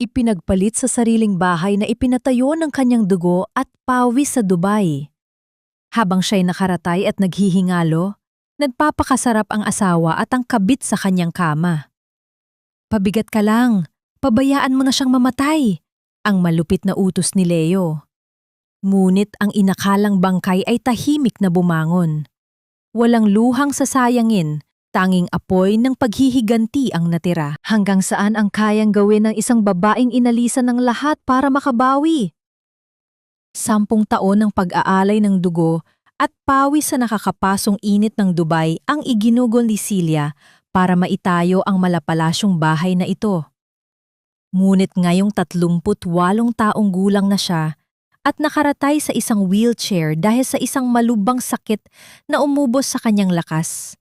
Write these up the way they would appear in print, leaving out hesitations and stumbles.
Ipinagpalit sa sariling bahay na ipinatayo ng kanyang dugo at pawis sa Dubai. Habang siya'y nakaratay at naghihingalo, nagpapakasarap ang asawa at ang kabit sa kanyang kama. Pabigat ka lang, pabayaan mo na siyang mamatay, ang malupit na utos ni Leo. Ngunit ang inakalang bangkay ay tahimik na bumangon. Walang luhang sasayangin, tanging apoy ng paghihiganti ang natira. Hanggang saan ang kayang gawin ng isang babaeng inalisan ng lahat para makabawi? 10 taon ng pag-aalay ng dugo at pawis sa nakakapasong init ng Dubai ang iginugol ni Celia para maitayo ang malapalasyong bahay na ito. Ngunit ngayong 38 taong gulang na siya at nakaratay sa isang wheelchair dahil sa isang malubhang sakit na umubos sa kanyang lakas.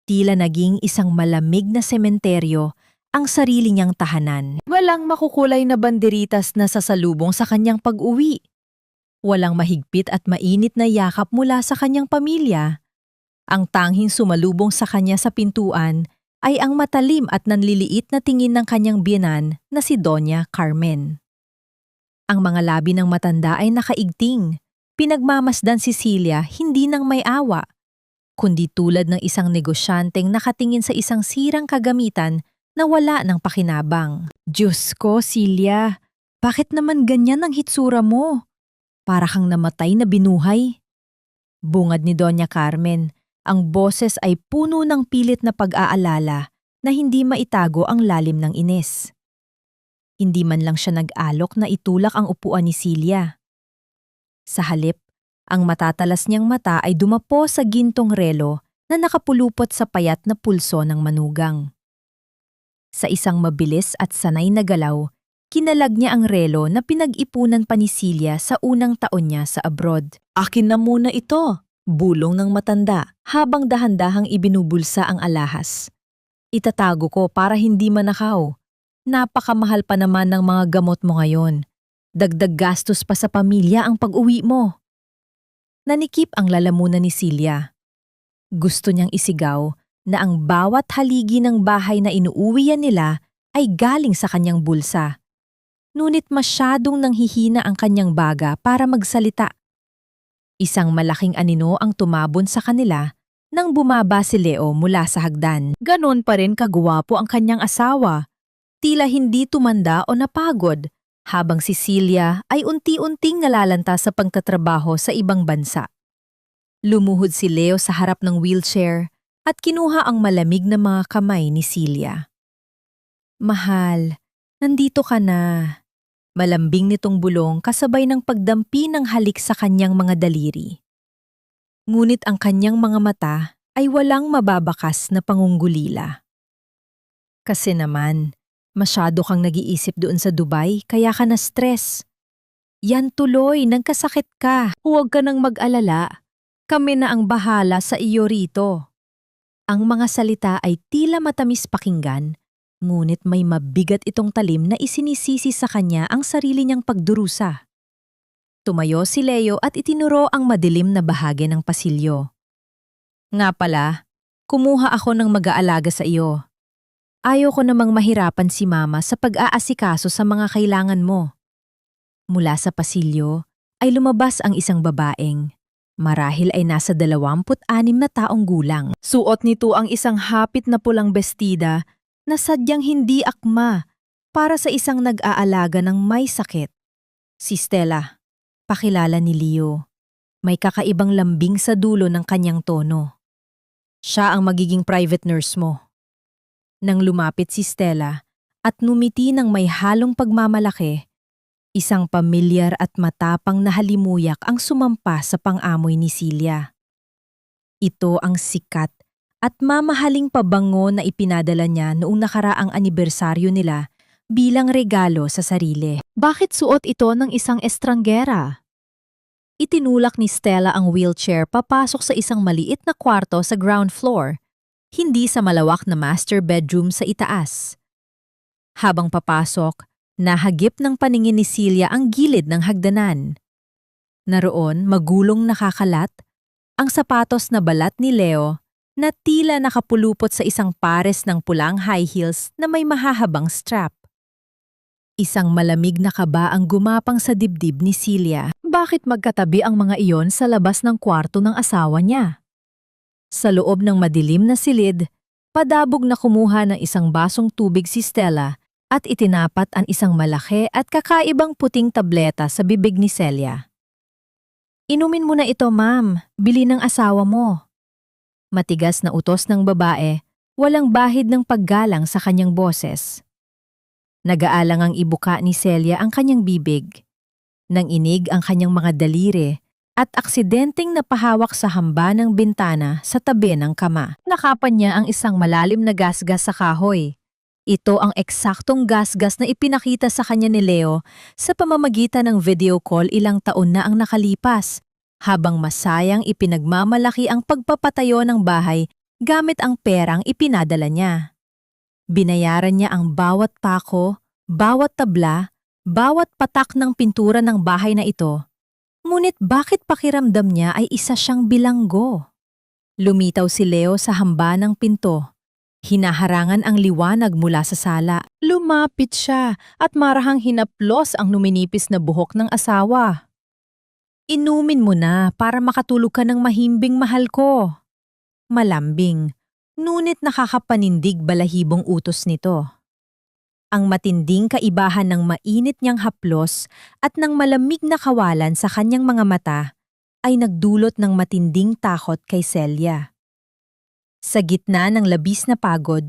Tila naging isang malamig na sementeryo ang sarili niyang tahanan. Walang makukulay na banderitas na sasalubong sa kanyang pag-uwi. Walang mahigpit at mainit na yakap mula sa kanyang pamilya. Ang tanging sumalubong sa kanya sa pintuan ay ang matalim at nanliliit na tingin ng kanyang biyenan na si Doña Carmen. Ang mga labi ng matanda ay nakaigting. Pinagmamasdan si Celia hindi nang may awa, kundi tulad ng isang negosyanteng nakatingin sa isang sirang kagamitan na wala ng pakinabang. Diyos ko, Celia, bakit naman ganyan ang hitsura mo? Para kang namatay na binuhay. Bungad ni Doña Carmen, ang boses ay puno ng pilit na pag-aalala na hindi maitago ang lalim ng inis. Hindi man lang siya nag-alok na itulak ang upuan ni Celia. Sa halip, ang matatalas niyang mata ay dumapo sa gintong relo na nakapulupot sa payat na pulso ng manugang. Sa isang mabilis at sanay na galaw, kinalag niya ang relo na pinag-ipunan pa ni Celia sa unang taon niya sa abroad. "Akin na muna ito," bulong ng matanda habang dahan-dahang ibinubulsa ang alahas. "Itatago ko para hindi manakaw. Napakamahal pa naman ng mga gamot mo ngayon. Dagdag gastos pa sa pamilya ang pag-uwi mo." Nanikip ang lalamunan ni Celia. Gusto niyang isigaw na ang bawat haligi ng bahay na inuuwian nila ay galing sa kanyang bulsa. Ngunit masyadong nanghihina ang kanyang baga para magsalita. Isang malaking anino ang tumabon sa kanila nang bumaba si Leo mula sa hagdan. Ganon pa rin kagwapo ang kanyang asawa. Tila hindi tumanda o napagod, habang si Celia ay unti-unting nalalanta sa pagtatrabaho sa ibang bansa. Lumuhod si Leo sa harap ng wheelchair at kinuha ang malamig na mga kamay ni Celia. "Mahal, nandito ka na." Malambing nitong bulong kasabay ng pagdampi ng halik sa kanyang mga daliri. Ngunit ang kanyang mga mata ay walang mababakas na pangungulila. "Kasi naman, masyado kang nag-iisip doon sa Dubai kaya ka na-stress. Yan tuloy, nagkasakit ka. Huwag ka nang mag-alala. Kami na ang bahala sa iyo rito." Ang mga salita ay tila matamis pakinggan, ngunit may mabigat itong talim na isinisisi sa kanya ang sarili niyang pagdurusa. Tumayo si Leo at itinuro ang madilim na bahagi ng pasilyo. "Nga pala, kumuha ako ng mag-aalaga sa iyo. Ayaw ko namang mahirapan si Mama sa pag-aasikaso sa mga kailangan mo." Mula sa pasilyo ay lumabas ang isang babaeng. Marahil ay nasa 26 na taong gulang. Suot nito ang isang hapit na pulang bestida na sadyang hindi akma para sa isang nag-aalaga ng may sakit. Si Stella, pakilala ni Leo. May kakaibang lambing sa dulo ng kanyang tono. "Siya ang magiging private nurse mo." Nang lumapit si Stella at numiti ng may halong pagmamalaki, isang pamilyar at matapang na halimuyak ang sumampa sa pang-amoy ni Celia. Ito ang sikat at mamahaling pabango na ipinadala niya noong nakaraang anibersaryo nila bilang regalo sa sarili. Bakit suot ito ng isang estranggera? Itinulak ni Stella ang wheelchair papasok sa isang maliit na kwarto sa ground floor, hindi sa malawak na master bedroom sa itaas. Habang papasok, nahagip ng paningin ni Celia ang gilid ng hagdanan. Naroon, magulong nakakalat, ang sapatos na balat ni Leo na tila nakapulupot sa isang pares ng pulang high heels na may mahahabang strap. Isang malamig na kaba ang gumapang sa dibdib ni Celia. Bakit magkatabi ang mga iyon sa labas ng kwarto ng asawa niya? Sa loob ng madilim na silid, padabog na kumuha ng isang basong tubig si Stella at itinapat ang isang malaki at kakaibang puting tableta sa bibig ni Celia. Inumin mo na ito, ma'am. Bili ng asawa mo. Matigas na utos ng babae, walang bahid ng paggalang sa kanyang boses. Nagaalang ang ibuka ni Celia ang kanyang bibig. Nang inig ang kanyang mga daliri at aksidenteng napahawak sa hamba ng bintana sa tabi ng kama. Nakapan niya ang isang malalim na gasgas sa kahoy. Ito ang eksaktong gasgas na ipinakita sa kanya ni Leo sa pamamagitan ng video call ilang taon na ang nakalipas, habang masayang ipinagmamalaki ang pagpapatayo ng bahay gamit ang perang ipinadala niya. Binayaran niya ang bawat pako, bawat tabla, bawat patak ng pintura ng bahay na ito. Ngunit bakit pakiramdam niya ay isa siyang bilanggo? Lumitaw si Leo sa hamba ng pinto. Hinaharangan ang liwanag mula sa sala. Lumapit siya at marahang hinaplos ang numinipis na buhok ng asawa. Inumin mo na para makatulog ka ng mahimbing, mahal ko. Malambing, ngunit nakakapanindig balahibong utos nito. Ang matinding kaibahan ng mainit niyang haplos at ng malamig na kawalan sa kanyang mga mata ay nagdulot ng matinding takot kay Celia. Sa gitna ng labis na pagod,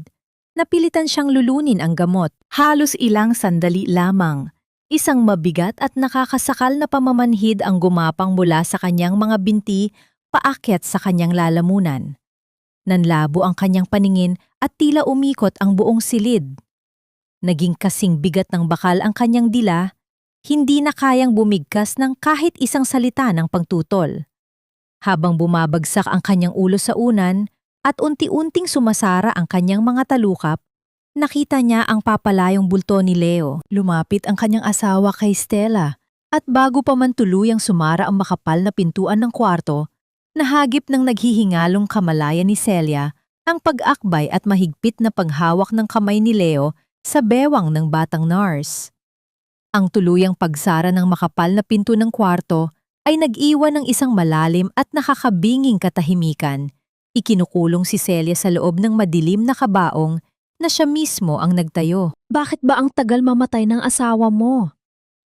napilitan siyang lulunin ang gamot. Halos ilang sandali lamang, isang mabigat at nakakasakal na pamamanhid ang gumapang mula sa kanyang mga binti paakyat sa kanyang lalamunan. Nanlabo ang kanyang paningin at tila umikot ang buong silid. Naging kasing bigat ng bakal ang kanyang dila, hindi na kayang bumigkas ng kahit isang salita ng pagtutol. Habang bumabagsak ang kanyang ulo sa unan at unti-unting sumasara ang kanyang mga talukap, nakita niya ang papalayong bulto ni Leo. Lumapit ang kanyang asawa kay Stella at bago pa man tuluyang sumara ang makapal na pintuan ng kwarto, nahagip ng naghihingalong kamalayan ni Celia ang pag-akbay at mahigpit na paghawak ng kamay ni Leo sa bewang ng batang nurse. Ang tuluyang pagsara ng makapal na pinto ng kwarto ay nag-iwan ng isang malalim at nakakabinging katahimikan. Ikinukulong si Celia sa loob ng madilim na kabaong na siya mismo ang nagtayo. Bakit ba ang tagal mamatay ng asawa mo?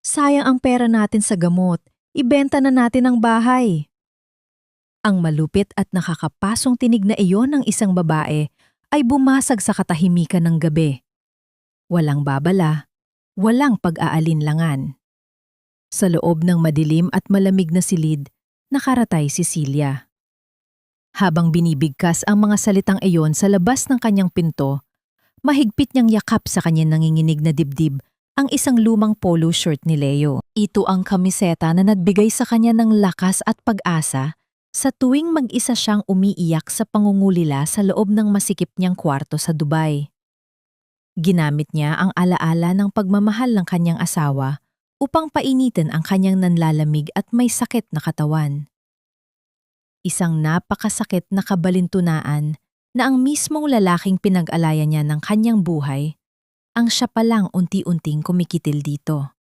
Sayang ang pera natin sa gamot. Ibenta na natin ang bahay. Ang malupit at nakakapasong tinig na iyon ng isang babae ay bumasag sa katahimikan ng gabi. Walang babala, walang pag-aalinlangan. Sa loob ng madilim at malamig na silid, nakaratay si Celia. Habang binibigkas ang mga salitang iyon sa labas ng kanyang pinto, mahigpit niyang yakap sa kanyang nanginginig na dibdib ang isang lumang polo shirt ni Leo. Ito ang kamiseta na nagbigay sa kanya ng lakas at pag-asa sa tuwing mag-isa siyang umiiyak sa pangungulila sa loob ng masikip niyang kwarto sa Dubai. Ginamit niya ang alaala ng pagmamahal ng kanyang asawa upang painitin ang kanyang nanlalamig at may sakit na katawan. Isang napakasakit na kabalintunaan na ang mismong lalaking pinag-alayan niya ng kanyang buhay, ang siya palang unti-unting kumikitil dito.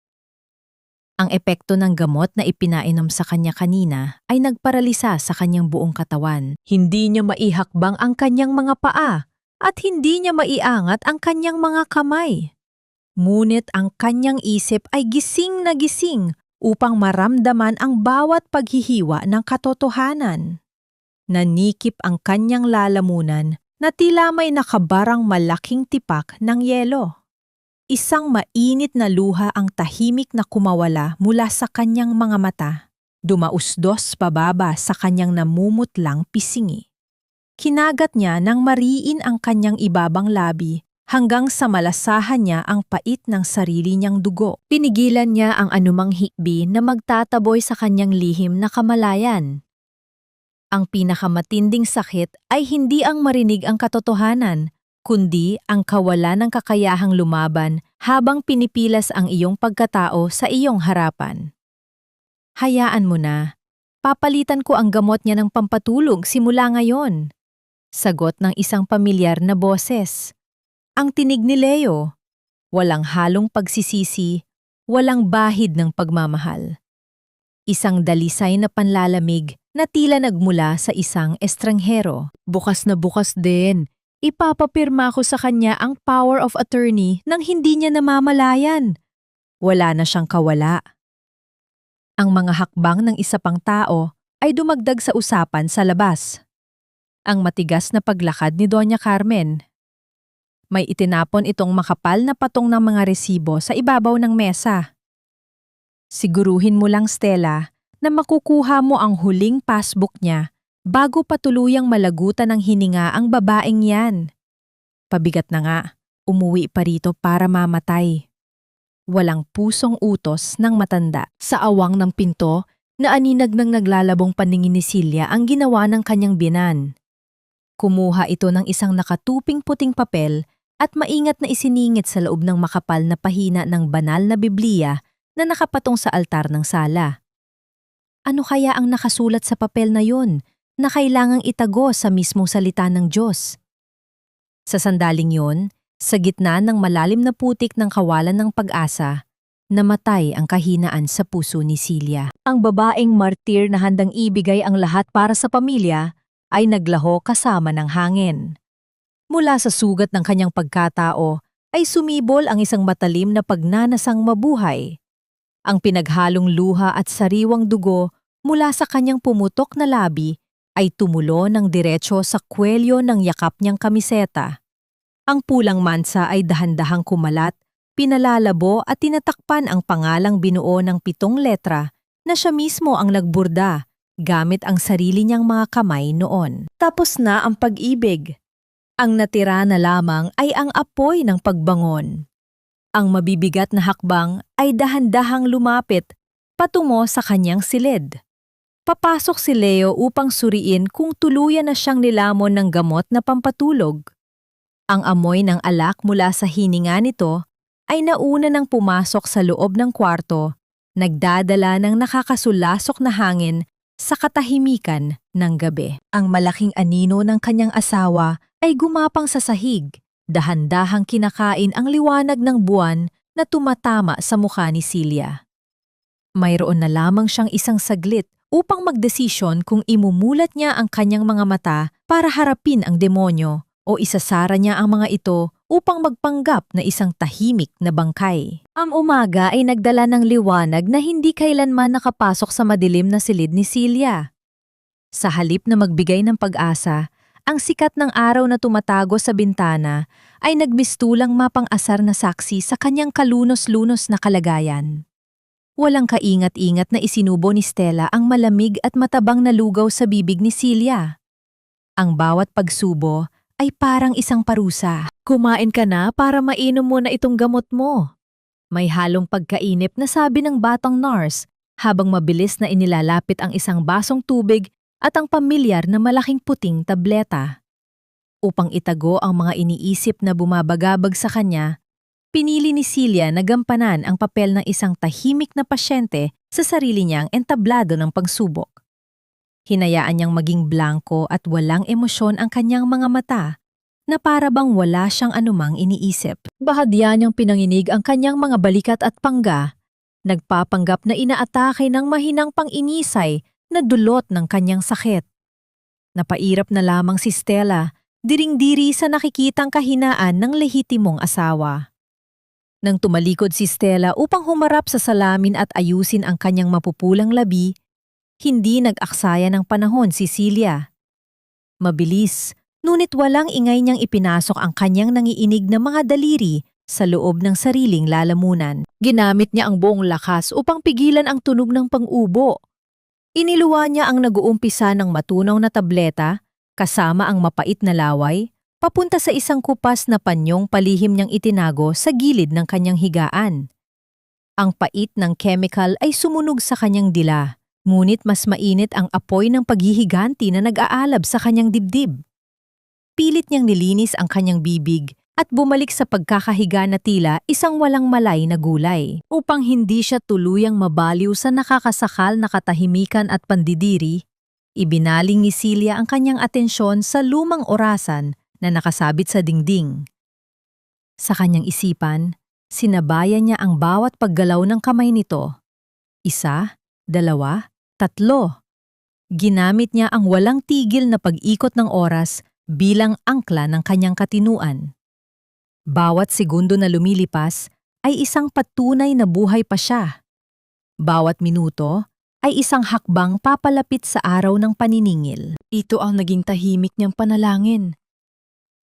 Ang epekto ng gamot na ipinainom sa kanya kanina ay nagparalisa sa kanyang buong katawan. Hindi niya maihakbang ang kanyang mga paa at hindi niya maiangat ang kanyang mga kamay. Ngunit ang kanyang isip ay gising na gising upang maramdaman ang bawat paghihiwa ng katotohanan. Nanikip ang kanyang lalamunan na tila may nakabarang malaking tipak ng yelo. Isang mainit na luha ang tahimik na kumawala mula sa kanyang mga mata, dumausdos pababa sa kanyang namumutlang pisingi. Kinagat niya nang mariin ang kanyang ibabang labi hanggang sa malasahan niya ang pait ng sarili niyang dugo. Pinigilan niya ang anumang hikbi na magtataboy sa kanyang lihim na kamalayan. Ang pinakamatinding sakit ay hindi ang marinig ang katotohanan, kundi ang kawalan ng kakayahang lumaban habang pinipilas ang iyong pagkatao sa iyong harapan. Hayaan mo na. Papalitan ko ang gamot niya ng pampatulog simula ngayon. Sagot ng isang pamilyar na boses. Ang tinig ni Leo. Walang halong pagsisisi, walang bahid ng pagmamahal. Isang dalisay na panlalamig na tila nagmula sa isang estranghero. Bukas na bukas din. Ipapapirma ko sa kanya ang power of attorney nang hindi niya namamalayan. Wala na siyang kawala. Ang mga hakbang ng isa pang tao ay dumagdag sa usapan sa labas. Ang matigas na paglakad ni Doña Carmen. May itinapon itong makapal na patong ng mga resibo sa ibabaw ng mesa. Siguruhin mo lang, Stella, na makukuha mo ang huling passbook niya bago pa tuluyang malagutan ng hininga ang babaeng yan. Pabigat na nga, umuwi pa rito para mamatay. Walang pusong utos ng matanda. Sa awang ng pinto, naaninag ng naglalabong paningin ni Silya ang ginawa ng kanyang binan. Kumuha ito ng isang nakatuping puting papel at maingat na isiningit sa loob ng makapal na pahina ng banal na Biblia na nakapatong sa altar ng sala. Ano kaya ang nakasulat sa papel na yun na kailangang itago sa mismong salita ng Diyos? Sa sandaling yun, sa gitna ng malalim na putik ng kawalan ng pag-asa, namatay ang kahinaan sa puso ni Silya. Ang babaeng martir na handang ibigay ang lahat para sa pamilya ay naglaho kasama ng hangin. Mula sa sugat ng kanyang pagkatao ay sumibol ang isang matalim na pagnanasang mabuhay. Ang pinaghalong luha at sariwang dugo mula sa kanyang pumutok na labi ay tumulo ng diretso sa kwelyo ng yakap niyang kamiseta. Ang pulang mansa ay dahan-dahang kumalat, pinalalabo at tinatakpan ang pangalang binuo ng 7 letra na siya mismo ang nagburda gamit ang sarili niyang mga kamay noon. Tapos na ang pag-ibig. Ang natira na lamang ay ang apoy ng pagbangon. Ang mabibigat na hakbang ay dahan-dahang lumapit patungo sa kanyang silid. Papasok si Leo upang suriin kung tuluyan na siyang nilamon ng gamot na pampatulog. Ang amoy ng alak mula sa hininga nito ay nauna nang pumasok sa loob ng kwarto, nagdadala ng nakakasulasok na hangin sa katahimikan ng gabi. Ang malaking anino ng kanyang asawa ay gumapang sa sahig, dahan-dahang kinakain ang liwanag ng buwan na tumatama sa mukha ni Silya. Mayroon na lamang siyang isang saglit upang magdesisyon kung imumulat niya ang kanyang mga mata para harapin ang demonyo o isasara niya ang mga ito upang magpanggap na isang tahimik na bangkay. Ang umaga ay nagdala ng liwanag na hindi kailanman nakapasok sa madilim na silid ni Silya. Sa halip na magbigay ng pag-asa, ang sikat ng araw na tumatago sa bintana ay nagmistulang mapang-asar na saksi sa kanyang kalunos-lunos na kalagayan. Walang kaingat-ingat na isinubo ni Stella ang malamig at matabang na lugaw sa bibig ni Silya. Ang bawat pagsubo ay parang isang parusa. Kumain ka na para mainom mo na itong gamot mo. May halong pagkainip na sabi ng batang nurse habang mabilis na inilalapit ang isang basong tubig at ang pamilyar na malaking puting tableta. Upang itago ang mga iniisip na bumabagabag sa kanya, pinili ni Silya na gampanan ang papel ng isang tahimik na pasyente sa sarili niyang entablado ng pagsubok. Hinayaan niyang maging blanko at walang emosyon ang kanyang mga mata na para bang wala siyang anumang iniisip. Bahadya niyang pinanginig ang kanyang mga balikat at pangga, nagpapanggap na inaatake ng mahinang panginisay na dulot ng kanyang sakit. Napairap na lamang si Stella, diring-diri sa nakikitang kahinaan ng lehitimong asawa. Nang tumalikod si Stella upang humarap sa salamin at ayusin ang kanyang mapupulang labi, hindi nag-aksaya ng panahon si Silya. Mabilis, ngunit walang ingay niyang ipinasok ang kanyang nangiinig na mga daliri sa loob ng sariling lalamunan. Ginamit niya ang buong lakas upang pigilan ang tunog ng pang-ubo. Iniluwa niya ang nag-uumpisa ng matunaw na tableta, kasama ang mapait na laway, papunta sa isang kupas na panyong palihim niyang itinago sa gilid ng kanyang higaan. Ang pait ng chemical ay sumunog sa kanyang dila. Ngunit mas mainit ang apoy ng paghihiganti na nag-aalab sa kanyang dibdib. Pilit niyang nilinis ang kanyang bibig at bumalik sa pagkakahiga na tila isang walang malay na gulay. Upang hindi siya tuluyang mabaliw sa nakakasakal na katahimikan at pandidiri, ibinaling ni Silya ang kanyang atensyon sa lumang orasan na nakasabit sa dingding. Sa kanyang isipan, Sinabayan niya ang bawat paggalaw ng kamay nito. 1, 2, 3. Ginamit niya ang walang tigil na pag-ikot ng oras bilang angkla ng kanyang katinuan. Bawat segundo na lumilipas ay isang patunay na buhay pa siya. Bawat minuto ay isang hakbang papalapit sa araw ng paniningil. Ito ang naging tahimik niyang panalangin.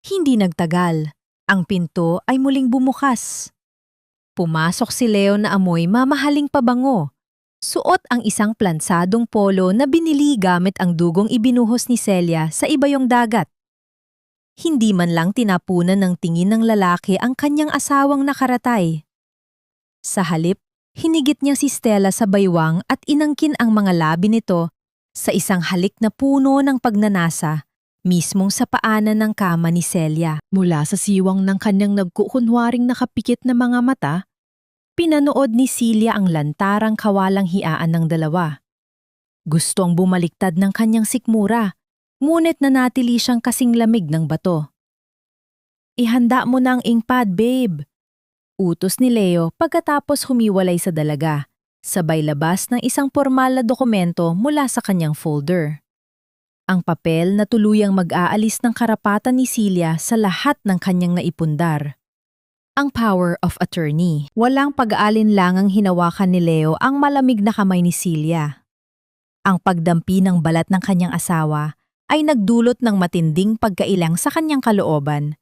Hindi nagtagal, ang pinto ay muling bumukas. Pumasok si Leo na amoy mamahaling pabango. Suot ang isang plansadong polo na binili gamit ang dugong ibinuhos ni Celia sa ibayong dagat. Hindi man lang tinapunan ng tingin ng lalaki ang kanyang asawang nakaratay. Sa halip, hinigit niya si Stella sa baywang at inangkin ang mga labi nito sa isang halik na puno ng pagnanasa, mismong sa paanan ng kama ni Celia. Mula sa siwang ng kanyang nagkukunwaring nakapikit na mga mata, pinanood ni Celia ang lantarang kawalang hiaan ng dalawa. Gustong bumaliktad ng kanyang sikmura, ngunit nanatili siyang kasing lamig ng bato. "Ihanda mo na ang inkpad, babe," utos ni Leo pagkatapos humiwalay sa dalaga, sabay labas ng isang pormal na dokumento mula sa kanyang folder. Ang papel na tuluyang mag-aalis ng karapatan ni Celia sa lahat ng kanyang naipundar. Ang power of attorney. Walang pag-aalinlangang hinawakan ni Leo ang malamig na kamay ni Celia. Ang pagdampi ng balat ng kanyang asawa ay nagdulot ng matinding pagkailang sa kanyang kalooban,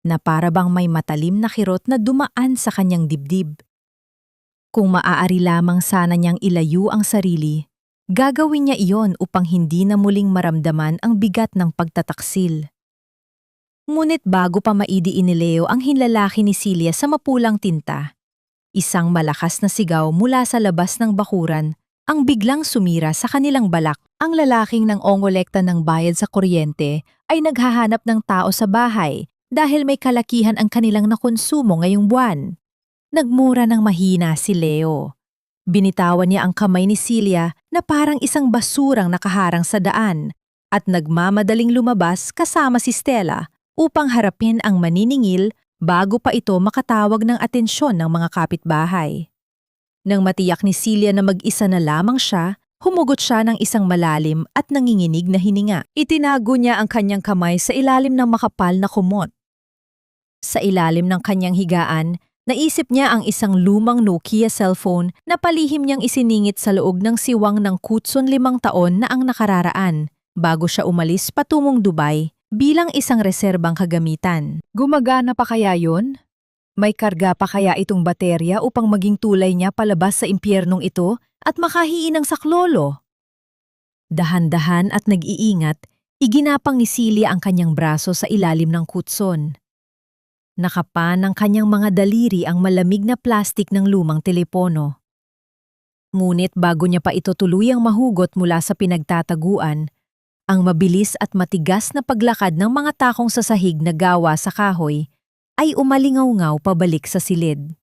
na para bang may matalim na kirot na dumaan sa kanyang dibdib. Kung maaari lamang sana niyang ilayo ang sarili, gagawin niya iyon upang hindi na muling maramdaman ang bigat ng pagtataksil. Ngunit bago pa maidiin ni Leo ang hinlalaki ni Celia sa mapulang tinta, isang malakas na sigaw mula sa labas ng bakuran ang biglang sumira sa kanilang balak. Ang lalaking nang ongolekta ng bayad sa kuryente ay naghahanap ng tao sa bahay dahil may kalakihan ang kanilang nakonsumo ngayong buwan. Nagmura ng mahina si Leo. Binitawan niya ang kamay ni Celia na parang isang basurang nakaharang sa daan at nagmamadaling lumabas kasama si Stella upang harapin ang maniningil bago pa ito makatawag ng atensyon ng mga kapitbahay. Nang matiyak ni Celia na mag-isa na lamang siya, humugot siya ng isang malalim at nanginginig na hininga. Itinago niya ang kanyang kamay sa ilalim ng makapal na kumot. Sa ilalim ng kanyang higaan, naisip niya ang isang lumang Nokia cellphone na palihim niyang isiningit sa loob ng siwang ng kutson 5 taon na ang nakararaan bago siya umalis patungong Dubai bilang isang reserbang kagamitan. Gumagana pa kaya yon? May karga pa kaya itong baterya upang maging tulay niya palabas sa impyernong ito at makahiin ng saklolo? Dahan-dahan at nag-iingat, iginapang ni Celia ang kanyang braso sa ilalim ng kutson. Nakapa ng kanyang mga daliri ang malamig na plastik ng lumang telepono. Ngunit bago niya pa ito tuluyang mahugot mula sa pinagtataguan, ang mabilis at matigas na paglakad ng mga takong sa sahig na gawa sa kahoy ay umalingaw-ngaw pabalik sa silid.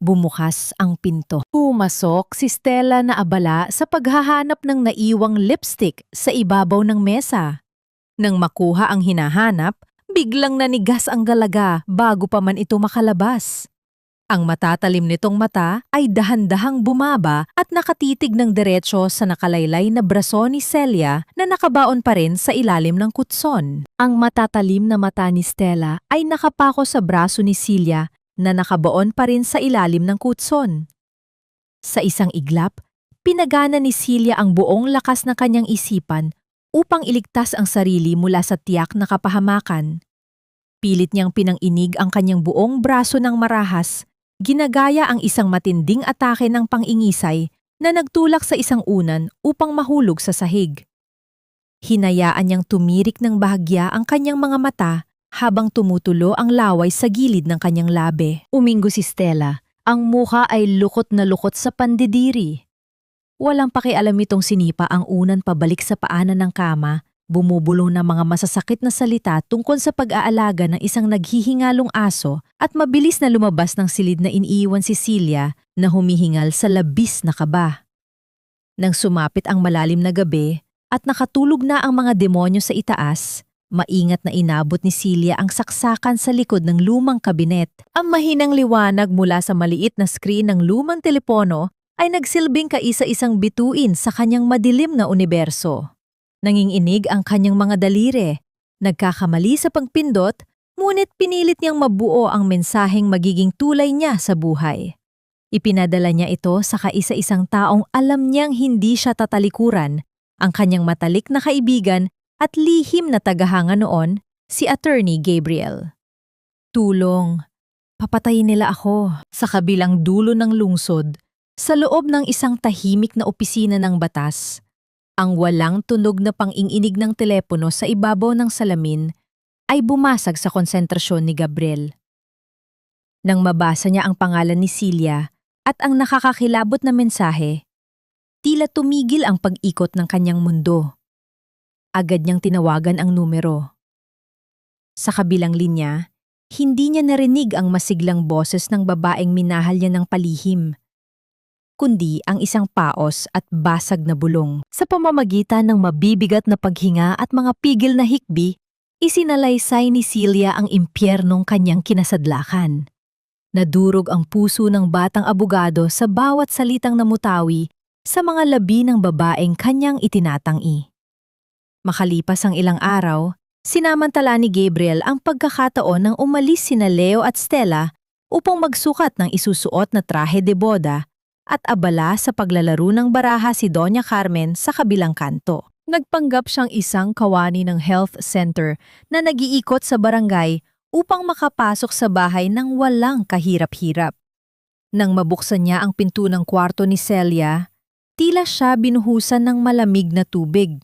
Bumukas ang pinto. Pumasok si Stella na abala sa paghahanap ng naiwang lipstick sa ibabaw ng mesa. Nang makuha ang hinahanap, biglang nanigas ang galaga bago pa man ito makalabas. Ang matatalim nitong mata ay dahan-dahang bumaba at nakatitig ng diretsyo sa nakalaylay na braso ni Celia na nakabaon pa rin sa ilalim ng kutson. Ang matatalim na mata ni Stella ay nakapako sa braso ni Celia na nakabaon pa rin sa ilalim ng kutson. Sa isang iglap, pinagana ni Celia ang buong lakas ng kanyang isipan upang iligtas ang sarili mula sa tiyak na kapahamakan. Pilit niyang pinang-inig ang kanyang buong braso ng marahas, ginagaya ang isang matinding atake ng pang-ingisay na nagtulak sa isang unan upang mahulog sa sahig. Hinayaan niyang tumirik ng bahagya ang kanyang mga mata habang tumutulo ang laway sa gilid ng kanyang labi. Umingo si Stella, ang mukha ay lukot na lukot sa pandidiri. Walang pakialam itong sinipa ang unan pabalik sa paanan ng kama, bumubulong na mga masasakit na salita tungkol sa pag-aalaga ng isang naghihingalong aso at mabilis na lumabas ng silid na iniiwan si Celia na humihingal sa labis na kaba. Nang sumapit ang malalim na gabi at nakatulog na ang mga demonyo sa itaas, Maingat na inabot ni Celia ang saksakan sa likod ng lumang kabinet. Ang mahinang liwanag mula sa maliit na screen ng lumang telepono ay nagsilbing kaisa-isang bituin sa kanyang madilim na universo. Nanginginig ang kanyang mga daliri, nagkakamali sa pagpindot, ngunit pinilit niyang mabuo ang mensaheng magiging tulay niya sa buhay. Ipinadala niya ito sa kaisa-isang taong alam niyang hindi siya tatalikuran, ang kanyang matalik na kaibigan at lihim na tagahanga noon, si Attorney Gabriel. Tulong. Papatayin nila ako sa kabilang dulo ng lungsod, sa loob ng isang tahimik na opisina ng batas. Ang walang tunog na pang-inginig ng telepono sa ibabaw ng salamin ay bumasag sa konsentrasyon ni Gabriel. Nang mabasa niya ang pangalan ni Celia at ang nakakakilabot na mensahe, tila tumigil ang pag-ikot ng kanyang mundo. Agad niyang tinawagan ang numero. Sa kabilang linya, hindi niya narinig ang masiglang boses ng babaeng minahal niya ng palihim, kundi ang isang paos at basag na bulong. Sa pamamagitan ng mabibigat na paghinga at mga pigil na hikbi, isinalaysay ni Celia ang impyernong kanyang kinasadlakan. Nadurog ang puso ng batang abogado sa bawat salitang namutawi sa mga labi ng babaeng kanyang itinatangi. Makalipas ang ilang araw, sinamantala ni Gabriel ang pagkakataon nang umalis sina Leo at Stella upang magsukat ng isusuot na trahe de boda at abala sa paglalaro ng baraha si Doña Carmen sa kabilang kanto. Nagpanggap siyang isang kawani ng health center na nag-iikot sa barangay upang makapasok sa bahay ng walang kahirap-hirap. Nang mabuksan niya ang pinto ng kwarto ni Celia, tila siya binuhusan ng malamig na tubig.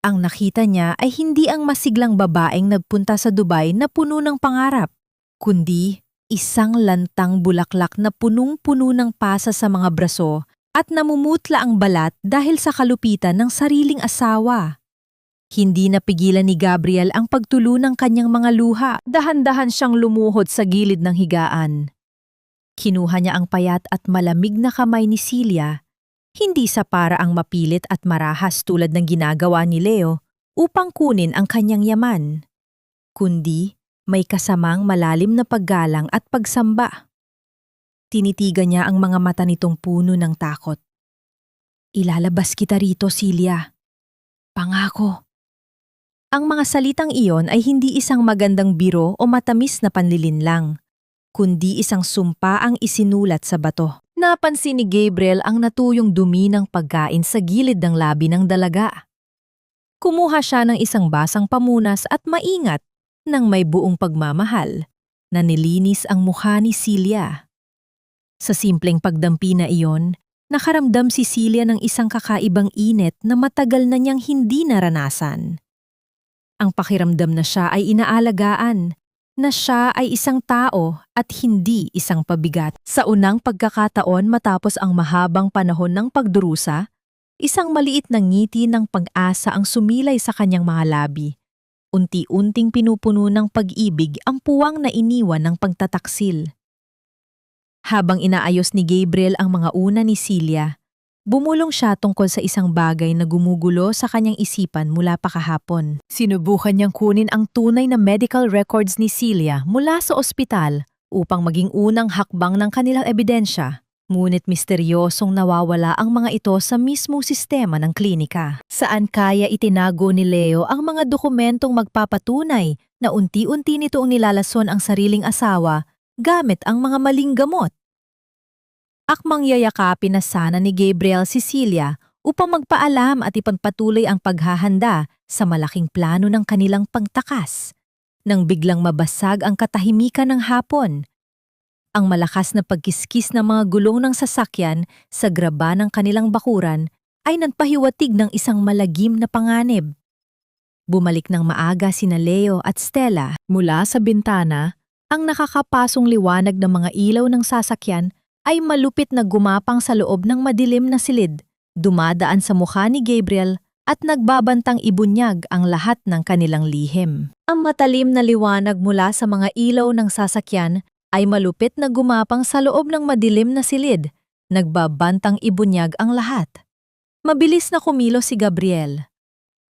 Ang nakita niya ay hindi ang masiglang babaeng nagpunta sa Dubai na puno ng pangarap, kundi isang lantang bulaklak na punong-puno ng pasa sa mga braso at namumutla ang balat dahil sa kalupitan ng sariling asawa. Hindi napigilan ni Gabriel ang pagtulo ng kanyang mga luha. Dahan-dahan siyang lumuhod sa gilid ng higaan. Kinuha niya ang payat at malamig na kamay ni Celia, hindi sa paraang mapilit at marahas tulad ng ginagawa ni Leo upang kunin ang kanyang yaman, kundi may kasamang malalim na paggalang at pagsamba. Tinitigan niya ang mga mata nitong puno ng takot. Ilalabas kita rito, Celia. Pangako. Ang mga salitang iyon ay hindi isang magandang biro o matamis na panlilinlang, kundi isang sumpa ang isinulat sa bato. Napansin ni Gabriel ang natuyong dumi ng pagkain sa gilid ng labi ng dalaga. Kumuha siya ng isang basang pamunas at maingat nang may buong pagmamahal na nilinis ang mukha ni Celia. Sa simpleng pagdampi na iyon, nakaramdam si Celia ng isang kakaibang init na matagal na niyang hindi naranasan. Ang pakiramdam na siya ay inaalagaan, na siya ay isang tao at hindi isang pabigat. Sa unang pagkakataon matapos ang mahabang panahon ng pagdurusa, isang maliit na ngiti ng pag-asa ang sumilay sa kanyang mga labi. Unti-unting pinupuno ng pag-ibig ang puwang na iniwan ng pagtataksil. Habang inaayos ni Gabriel ang mga una ni Celia, bumulong siya tungkol sa isang bagay na gumugulo sa kanyang isipan mula pa kahapon. Sinubukan niyang kunin ang tunay na medical records ni Celia mula sa ospital upang maging unang hakbang ng kanilang ebidensya. Ngunit misteryosong nawawala ang mga ito sa mismong sistema ng klinika. Saan kaya itinago ni Leo ang mga dokumentong magpapatunay na unti-unti nitoong nilalason ang sariling asawa gamit ang mga maling gamot? Akmang yayakapin na sana ni Gabriel si Celia upang magpaalam at ipagpatuloy ang paghahanda sa malaking plano ng kanilang pagtakas. Nang biglang mabasag ang katahimikan ng hapon, ang malakas na pagkiskis ng mga gulong ng sasakyan sa graba ng kanilang bakuran ay nagpahiwatig ng isang malagim na panganib. Bumalik ng maaga sina Leo at Stella mula sa bintana. Ang nakakapasong liwanag ng mga ilaw ng sasakyan ay malupit na gumapang sa loob ng madilim na silid, dumadaan sa mukha ni Gabriel at nagbabantang ibunyag ang lahat ng kanilang lihim. Ang matalim na liwanag mula sa mga ilaw ng sasakyan ay malupit na gumapang sa loob ng madilim na silid, nagbabantang ibunyag ang lahat. Mabilis na kumilos si Gabriel.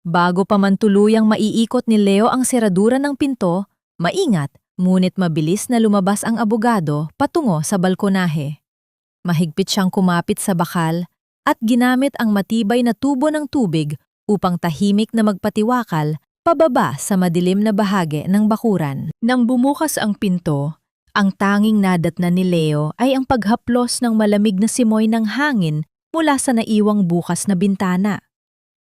Bago pa man tuluyang maiikot ni Leo ang seradura ng pinto, maingat ngunit mabilis na lumabas ang abogado patungo sa balkonahe. Mahigpit siyang kumapit sa bakal at ginamit ang matibay na tubo ng tubig upang tahimik na magpatiwakal pababa sa madilim na bahagi ng bakuran. Nang bumukas ang pinto, ang tanging nadatnan ni Leo ay ang paghaplos ng malamig na simoy ng hangin mula sa naiwang bukas na bintana.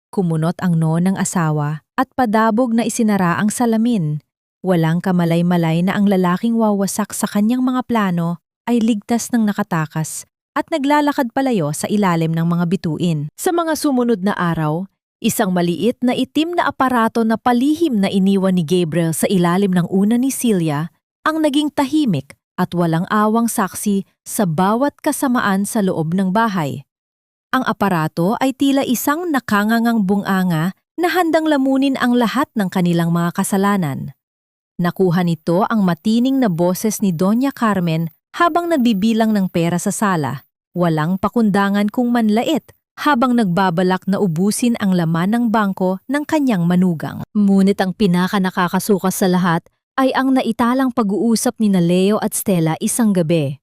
Kumunot ang noo ng asawa at padabog na isinara ang salamin. Walang kamalay-malay na ang lalaking wawasak sa kanyang mga plano ay ligtas ng nakatakas at naglalakad palayo sa ilalim ng mga bituin. Sa mga sumunod na araw, isang maliit na itim na aparato na palihim na iniwan ni Gabriel sa ilalim ng una ni Celia ang naging tahimik at walang awang saksi sa bawat kasamaan sa loob ng bahay. Ang aparato ay tila isang nakangangang bunganga na handang lamunin ang lahat ng kanilang mga kasalanan. Nakuha nito ang matining na boses ni Doña Carmen habang nagbibilang ng pera sa sala. Walang pakundangan kung manlait habang nagbabalak na ubusin ang laman ng bangko ng kanyang manugang. Ngunit ang pinaka-nakakasukas sa lahat ay ang naitalang pag-uusap ni na Leo at Stella isang gabi.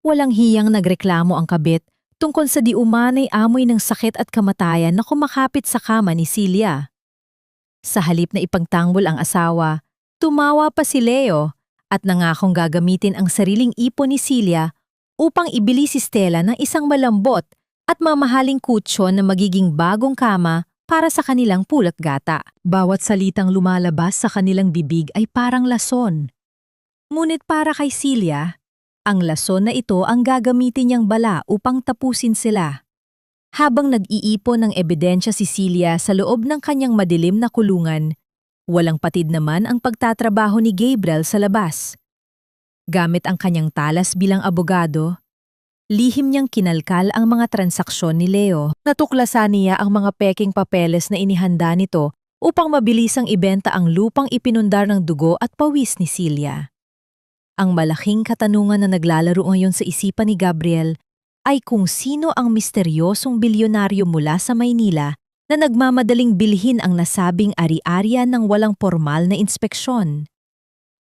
Walang hiyang nagreklamo ang kabit tungkol sa di-umanay amoy ng sakit at kamatayan na kumakapit sa kama ni Celia. Sa halip na ipagtanggol ang asawa, tumawa pa si Leo at nangakong gagamitin ang sariling ipon ni Celia upang ibili si Stella ng isang malambot at mamahaling kutsyon na magiging bagong kama para sa kanilang pulot-gata. Bawat salitang lumalabas sa kanilang bibig ay parang lason. Ngunit para kay Celia, ang lason na ito ang gagamitin niyang bala upang tapusin sila. Habang nag-iipon ng ebidensya si Celia sa loob ng kanyang madilim na kulungan, walang patid naman ang pagtatrabaho ni Gabriel sa labas. Gamit ang kanyang talas bilang abogado, lihim niyang kinalkal ang mga transaksyon ni Leo. Natuklasan niya ang mga peking papeles na inihanda nito upang mabilisang ibenta ang lupang ipinundar ng dugo at pawis ni Celia. Ang malaking katanungan na naglalaro ngayon sa isipan ni Gabriel ay kung sino ang misteryosong bilyonaryo mula sa Maynila na nagmamadaling bilhin ang nasabing ari-arian ng walang formal na inspeksyon.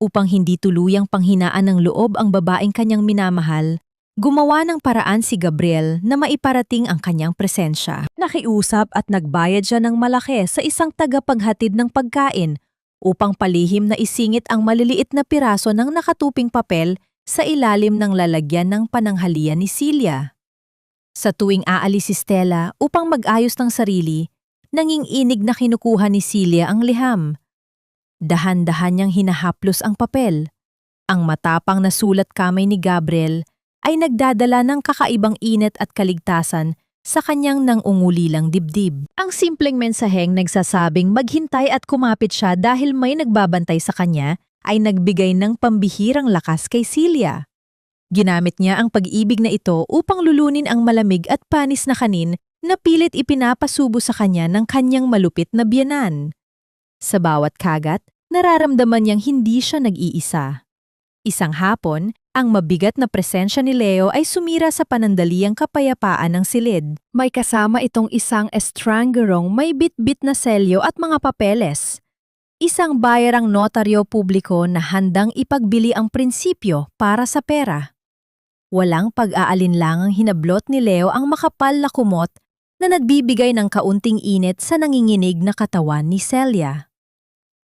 Upang hindi tuluyang panghinaan ng loob ang babaeng kanyang minamahal, gumawa ng paraan si Gabriel na maiparating ang kanyang presensya. Nakiusap at nagbayad siya ng malaki sa isang tagapaghatid ng pagkain upang palihim na isingit ang maliliit na piraso ng nakatuping papel sa ilalim ng lalagyan ng pananghalian ni Celia. Sa tuwing aalis si Stella upang mag-ayos ng sarili, nanginginig na kinukuha ni Celia ang liham. Dahan-dahan niyang hinahaplos ang papel. Ang matapang na sulat kamay ni Gabriel ay nagdadala ng kakaibang init at kaligtasan sa kanyang nangungulilang dibdib. Ang simpleng mensaheng nagsasabing maghintay at kumapit siya dahil may nagbabantay sa kanya ay nagbigay ng pambihirang lakas kay Celia. Ginamit niya ang pag-ibig na ito upang lulunin ang malamig at panis na kanin na pilit ipinapasubo sa kanya ng kanyang malupit na biyenan. Sa bawat kagat, nararamdaman niyang hindi siya nag-iisa. Isang hapon, ang mabigat na presensya ni Leo ay sumira sa panandaliang kapayapaan ng silid. May kasama itong isang estrangerong may bit-bit na selyo at mga papeles. Isang bayarang notaryo publiko na handang ipagbili ang prinsipyo para sa pera. Walang pag-aalinlangang hinablot ni Leo ang makapal na kumot na nagbibigay ng kaunting init sa nanginginig na katawan ni Celia.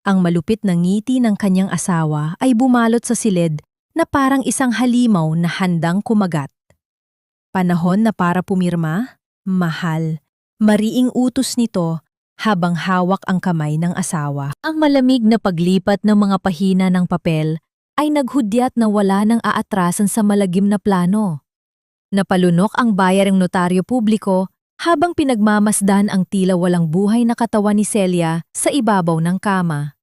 Ang malupit na ngiti ng kanyang asawa ay bumalot sa silid na parang isang halimaw na handang kumagat. Panahon na para pumirma? Mahal. Mariing utos nito habang hawak ang kamay ng asawa. Ang malamig na paglipat ng mga pahina ng papel ay naghudyat na wala nang aatrasan sa malagim na plano. Napalunok ang bayaring notaryo publiko habang pinagmamasdan ang tila walang buhay na katawan ni Celia sa ibabaw ng kama.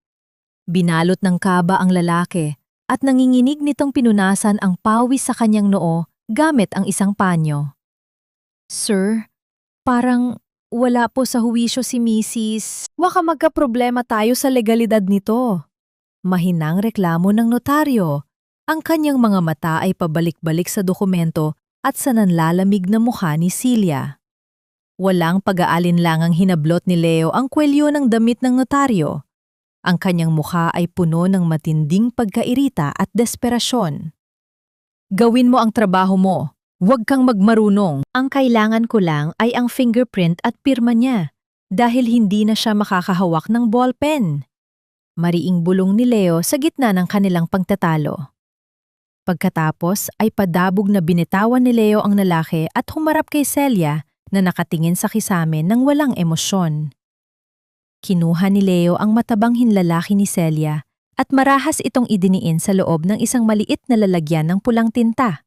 Binalot ng kaba ang lalaki at nanginginig nitong pinunasan ang pawis sa kanyang noo gamit ang isang panyo. Sir, parang wala po sa huwisyo si Mrs. Waka magkaproblema tayo sa legalidad nito. Mahinang reklamo ng notaryo. Ang kanyang mga mata ay pabalik-balik sa dokumento at sa nanlalamig na mukha ni Celia. Walang pag-aalinlangang hinablot ni Leo ang kwelyo ng damit ng notaryo. Ang kanyang mukha ay puno ng matinding pagkairita at desperasyon. Gawin mo ang trabaho mo. Huwag kang magmarunong. Ang kailangan ko lang ay ang fingerprint at pirma niya dahil hindi na siya makakahawak ng ballpen. Mariing bulong ni Leo sa gitna ng kanilang pagtatalo. Pagkatapos ay padabog na binitawan ni Leo ang lalaki at humarap kay Celia na nakatingin sa kisame ng walang emosyon. Kinuha ni Leo ang matabang hinlalaki ni Celia at marahas itong idiniin sa loob ng isang maliit na lalagyan ng pulang tinta.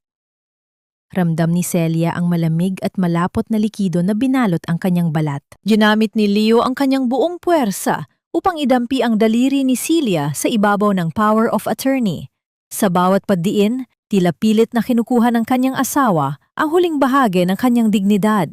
Ramdam ni Celia ang malamig at malapot na likido na binalot ang kanyang balat. Ginamit ni Leo ang kanyang buong puwersa upang idampi ang daliri ni Celia sa ibabaw ng power of attorney. Sa bawat pagdiin, tila pilit na kinukuha ng kanyang asawa ang huling bahagi ng kanyang dignidad.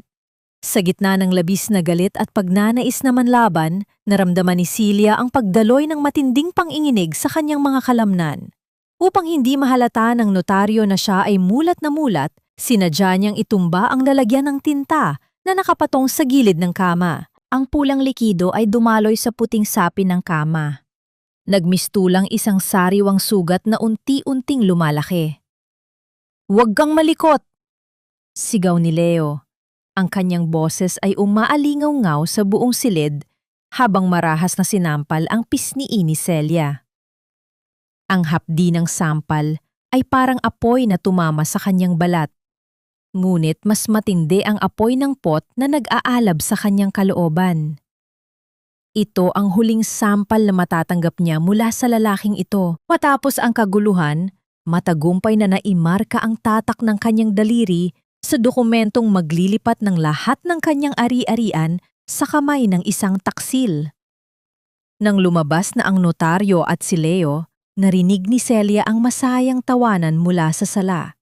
Sa gitna ng labis na galit at pagnanais na manlaban, naramdaman ni Celia ang pagdaloy ng matinding panginginig sa kanyang mga kalamnan. Upang hindi mahalata ng notaryo na siya ay mulat na mulat, sinadya niyang itumba ang lalagyan ng tinta na nakapatong sa gilid ng kama. Ang pulang likido ay dumaloy sa puting sapin ng kama. Nagmistulang isang sariwang sugat na unti-unting lumalaki. "Huwag kang malikot!" sigaw ni Leo. Ang kanyang boses ay umaalingaw-ngaw sa buong silid habang marahas na sinampal ang pisngi ni Celia. Ang hapdi ng sampal ay parang apoy na tumama sa kanyang balat. Ngunit mas matindi ang apoy ng pot na nag-aalab sa kanyang kalooban. Ito ang huling sampal na matatanggap niya mula sa lalaking ito. Matapos ang kaguluhan, matagumpay na naimarka ang tatak ng kanyang daliri sa dokumentong maglilipat ng lahat ng kanyang ari-arian sa kamay ng isang taksil. Nang lumabas na ang notaryo at si Leo, narinig ni Celia ang masayang tawanan mula sa sala.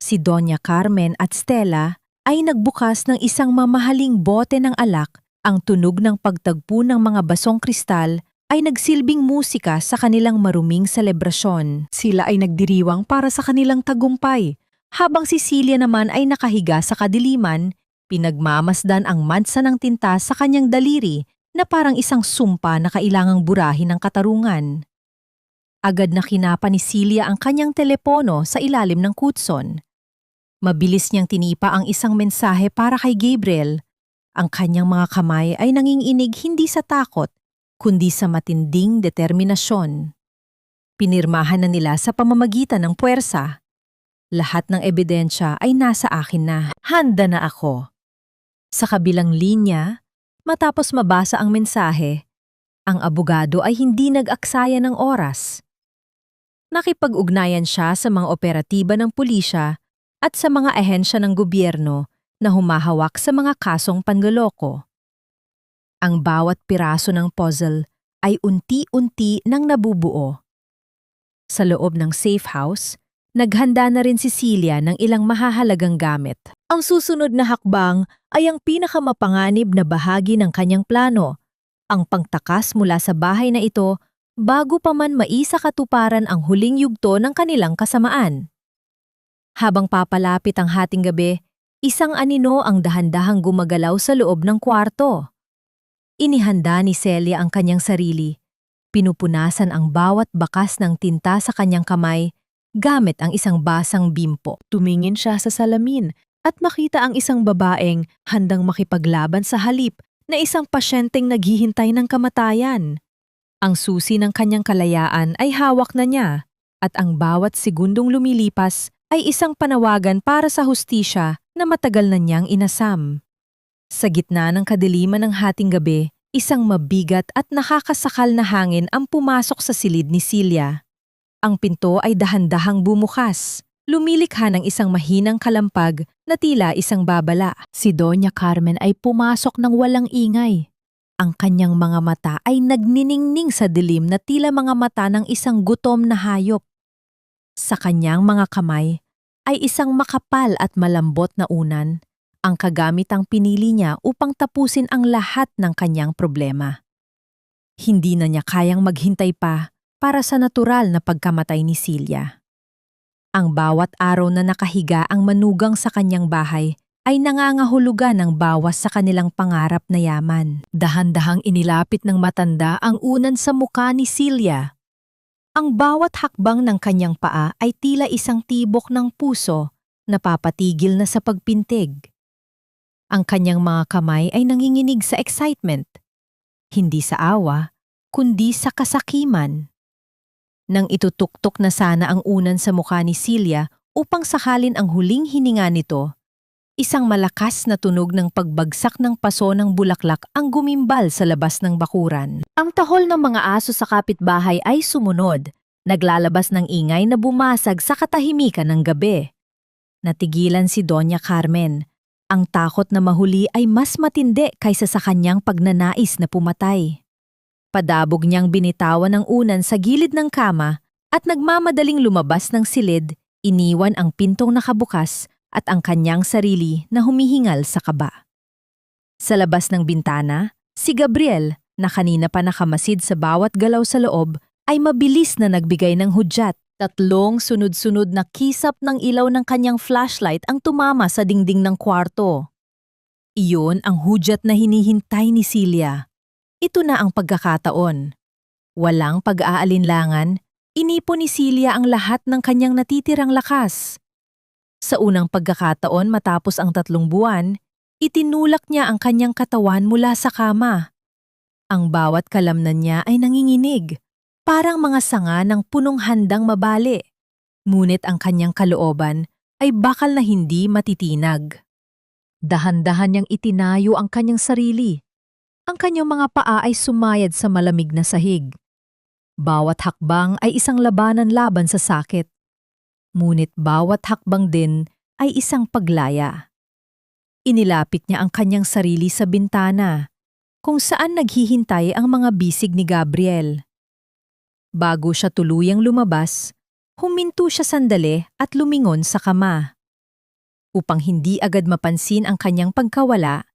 Si Doña Carmen at Stella ay nagbukas ng isang mamahaling bote ng alak. Ang tunog ng pagtagpo ng mga basong kristal ay nagsilbing musika sa kanilang maruming selebrasyon. Sila ay nagdiriwang para sa kanilang tagumpay. Habang si Celia naman ay nakahiga sa kadiliman, pinagmamasdan ang mansa ng tinta sa kanyang daliri na parang isang sumpa na kailangang burahin ng katarungan. Agad na kinapa ni Celia ang kanyang telepono sa ilalim ng kutson. Mabilis niyang tinipa ang isang mensahe para kay Gabriel. Ang kanyang mga kamay ay nanginginig hindi sa takot, kundi sa matinding determinasyon. Pinirmahan na nila sa pamamagitan ng puwersa. Lahat ng ebidensya ay nasa akin na. Handa na ako. Sa kabilang linya, matapos mabasa ang mensahe, ang abogado ay hindi nag-aksaya ng oras. Nakipag-ugnayan siya sa mga operatiba ng pulisya at sa mga ahensya ng gobyerno na humahawak sa mga kasong panloloko. Ang bawat piraso ng puzzle ay unti-unti nang nabubuo. Sa loob ng safe house, naghanda na rin si Celia ng ilang mahahalagang gamit. Ang susunod na hakbang ay ang pinakamapanganib na bahagi ng kanyang plano, ang pagtakas mula sa bahay na ito bago pa man maisakatuparan ang huling yugto ng kanilang kasamaan. Habang papalapit ang hating gabi, isang anino ang dahan-dahang gumagalaw sa loob ng kwarto. Inihanda ni Celia ang kanyang sarili. Pinupunasan ang bawat bakas ng tinta sa kanyang kamay gamit ang isang basang bimpo. Tumingin siya sa salamin at makita ang isang babaeng handang makipaglaban sa halip na isang pasyenteng naghihintay ng kamatayan. Ang susi ng kanyang kalayaan ay hawak na niya at ang bawat segundong lumilipas ay isang panawagan para sa hustisya na matagal na niyang inasam. Sa gitna ng kadiliman ng hating gabi, isang mabigat at nakakasakal na hangin ang pumasok sa silid ni Celia. Ang pinto ay dahan-dahang bumukas. Lumilikha ng isang mahinang kalampag na tila isang babala. Si Doña Carmen ay pumasok ng walang ingay. Ang kanyang mga mata ay nagniningning sa dilim na tila mga mata ng isang gutom na hayop. Sa kanyang mga kamay ay isang makapal at malambot na unan, ang kagamitang pinili niya upang tapusin ang lahat ng kanyang problema. Hindi na niya kayang maghintay pa para sa natural na pagkamatay ni Celia. Ang bawat araw na nakahiga ang manugang sa kanyang bahay ay nangangahulugan ng bawas sa kanilang pangarap na yaman. Dahan-dahang inilapit ng matanda ang unan sa muka ni Celia. Ang bawat hakbang ng kanyang paa ay tila isang tibok ng puso na papatigil na sa pagpintig. Ang kanyang mga kamay ay nanginginig sa excitement, hindi sa awa, kundi sa kasakiman. Nang itutuktok na sana ang unan sa mukha ni Celia upang sakalin ang huling hininga nito, isang malakas na tunog ng pagbagsak ng paso ng bulaklak ang gumimbal sa labas ng bakuran. Ang tahol ng mga aso sa kapitbahay ay sumunod, naglalabas ng ingay na bumasag sa katahimikan ng gabi. Natigilan si Doña Carmen. Ang takot na mahuli ay mas matindi kaysa sa kanyang pagnanais na pumatay. Padabog niyang binitawan ang unan sa gilid ng kama at nagmamadaling lumabas ng silid, iniwan ang pintong nakabukas at ang kanyang sarili na humihingal sa kaba. Sa labas ng bintana, si Gabriel, na kanina pa nakamasid sa bawat galaw sa loob, ay mabilis na nagbigay ng hudyat. 3 sunod-sunod na kisap ng ilaw ng kanyang flashlight ang tumama sa dingding ng kwarto. Iyon ang hudyat na hinihintay ni Celia. Ito na ang pagkakataon. Walang pag-aalinlangan, inipon ni Celia ang lahat ng kanyang natitirang lakas. Sa unang pagkakataon matapos ang 3 buwan, itinulak niya ang kanyang katawan mula sa kama. Ang bawat kalamnan niya ay nanginginig, parang mga sanga ng punong handang mabali. Ngunit ang kanyang kalooban ay bakal na hindi matitinag. Dahan-dahan niyang itinayo ang kanyang sarili. Ang kanyang mga paa ay sumayad sa malamig na sahig. Bawat hakbang ay isang labanan laban sa sakit. Ngunit bawat hakbang din ay isang paglaya. Inilapit niya ang kanyang sarili sa bintana, kung saan naghihintay ang mga bisig ni Gabriel. Bago siya tuluyang lumabas, huminto siya sandali at lumingon sa kama. Upang hindi agad mapansin ang kanyang pagkawala,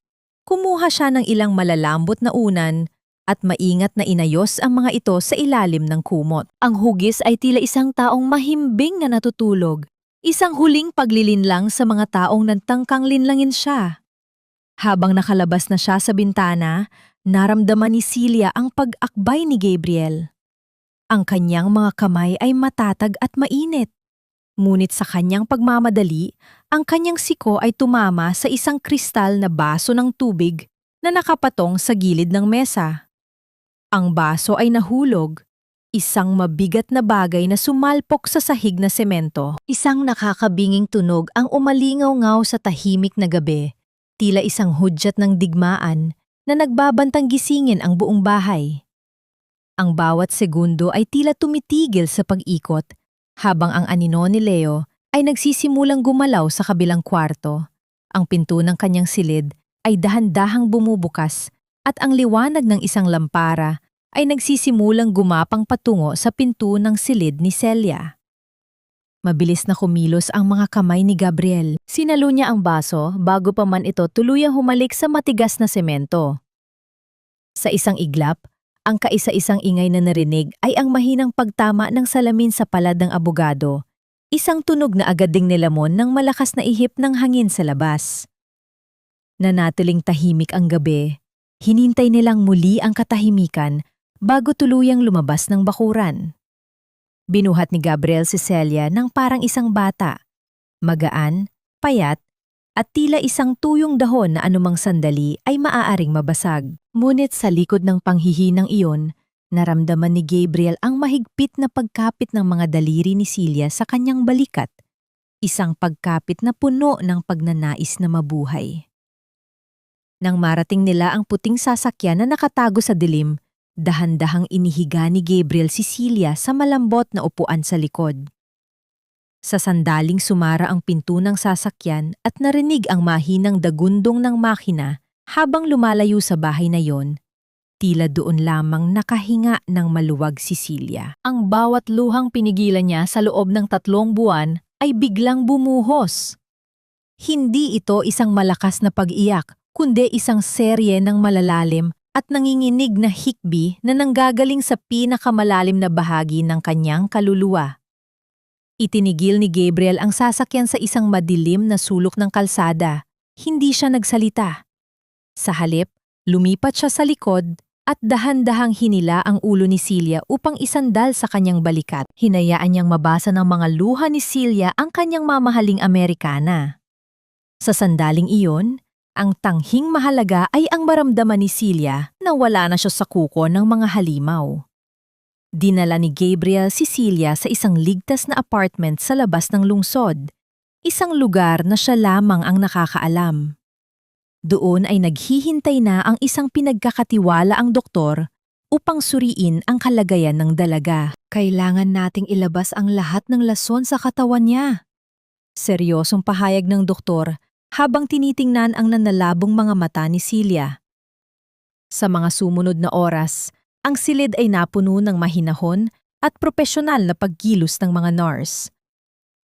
kumuha siya ng ilang malalambot na unan at maingat na inayos ang mga ito sa ilalim ng kumot. Ang hugis ay tila isang taong mahimbing na natutulog, isang huling paglilinlang sa mga taong nagtangkang linlangin siya. Habang nakalabas na siya sa bintana, naramdaman ni Celia ang pag-akbay ni Gabriel. Ang kanyang mga kamay ay matatag at mainit. Ngunit sa kanyang pagmamadali, ang kanyang siko ay tumama sa isang kristal na baso ng tubig na nakapatong sa gilid ng mesa. Ang baso ay nahulog, isang mabigat na bagay na sumalpok sa sahig na semento. Isang nakakabinging tunog ang umalingaw-ngaw sa tahimik na gabi, tila isang hudyat ng digmaan na nagbabantang gisingin ang buong bahay. Ang bawat segundo ay tila tumitigil sa pag-ikot, habang ang anino ni Leo ay nagsisimulang gumalaw sa kabilang kwarto. Ang pinto ng kanyang silid ay dahan-dahang bumubukas at ang liwanag ng isang lampara ay nagsisimulang gumapang patungo sa pinto ng silid ni Celia. Mabilis na kumilos ang mga kamay ni Gabriel. Sinalo niya ang baso bago pa man ito tuluyang humalik sa matigas na semento. Sa isang iglap, ang kaisa-isang ingay na narinig ay ang mahinang pagtama ng salamin sa palad ng abogado. Isang tunog na agad ding nilamon ng malakas na ihip ng hangin sa labas. Nanatiling tahimik ang gabi. Hinintay nilang muli ang katahimikan bago tuluyang lumabas ng bakuran. Binuhat ni Gabriel si Celia ng parang isang bata. Magaan, payat, at tila isang tuyong dahon na anumang sandali ay maaaring mabasag. Ngunit sa likod ng panghihinang iyon, naramdaman ni Gabriel ang mahigpit na pagkapit ng mga daliri ni Celia sa kanyang balikat. Isang pagkapit na puno ng pagnanais na mabuhay. Nang marating nila ang puting sasakyan na nakatago sa dilim, dahan-dahang inihiga ni Gabriel si Celia sa malambot na upuan sa likod. Sa sandaling sumara ang pinto ng sasakyan at narinig ang mahinang dagundong ng makina habang lumalayo sa bahay na yon, tila doon lamang nakahinga ng maluwag si Celia. Ang bawat luhang pinigilan niya sa loob ng 3 buwan ay biglang bumuhos. Hindi ito isang malakas na pag-iyak, kundi isang serye ng malalalim at nanginginig na hikbi na nanggagaling sa pinakamalalim na bahagi ng kanyang kaluluwa. Itinigil ni Gabriel ang sasakyan sa isang madilim na sulok ng kalsada, Hindi siya nagsalita. Sa halip, lumipat siya sa likod at dahan-dahang hinila ang ulo ni Celia upang isandal sa kanyang balikat. Hinayaan niyang mabasa ng mga luha ni Celia ang kanyang mamahaling Amerikana. Sa sandaling iyon, ang tanghing mahalaga ay ang maramdaman ni Celia na wala na siya sa kuko ng mga halimaw. Dinala ni Gabriel si Celia sa isang ligtas na apartment sa labas ng lungsod, isang lugar na siya lamang ang nakakaalam. Doon ay naghihintay na ang isang pinagkakatiwala ang doktor upang suriin ang kalagayan ng dalaga. Kailangan nating ilabas ang lahat ng lason sa katawan niya. Seryosong pahayag ng doktor habang tinitingnan ang nanalabong mga mata ni Celia. Sa mga sumunod na oras, ang silid ay napuno ng mahinahon at propesyonal na pagkilos ng mga nurse.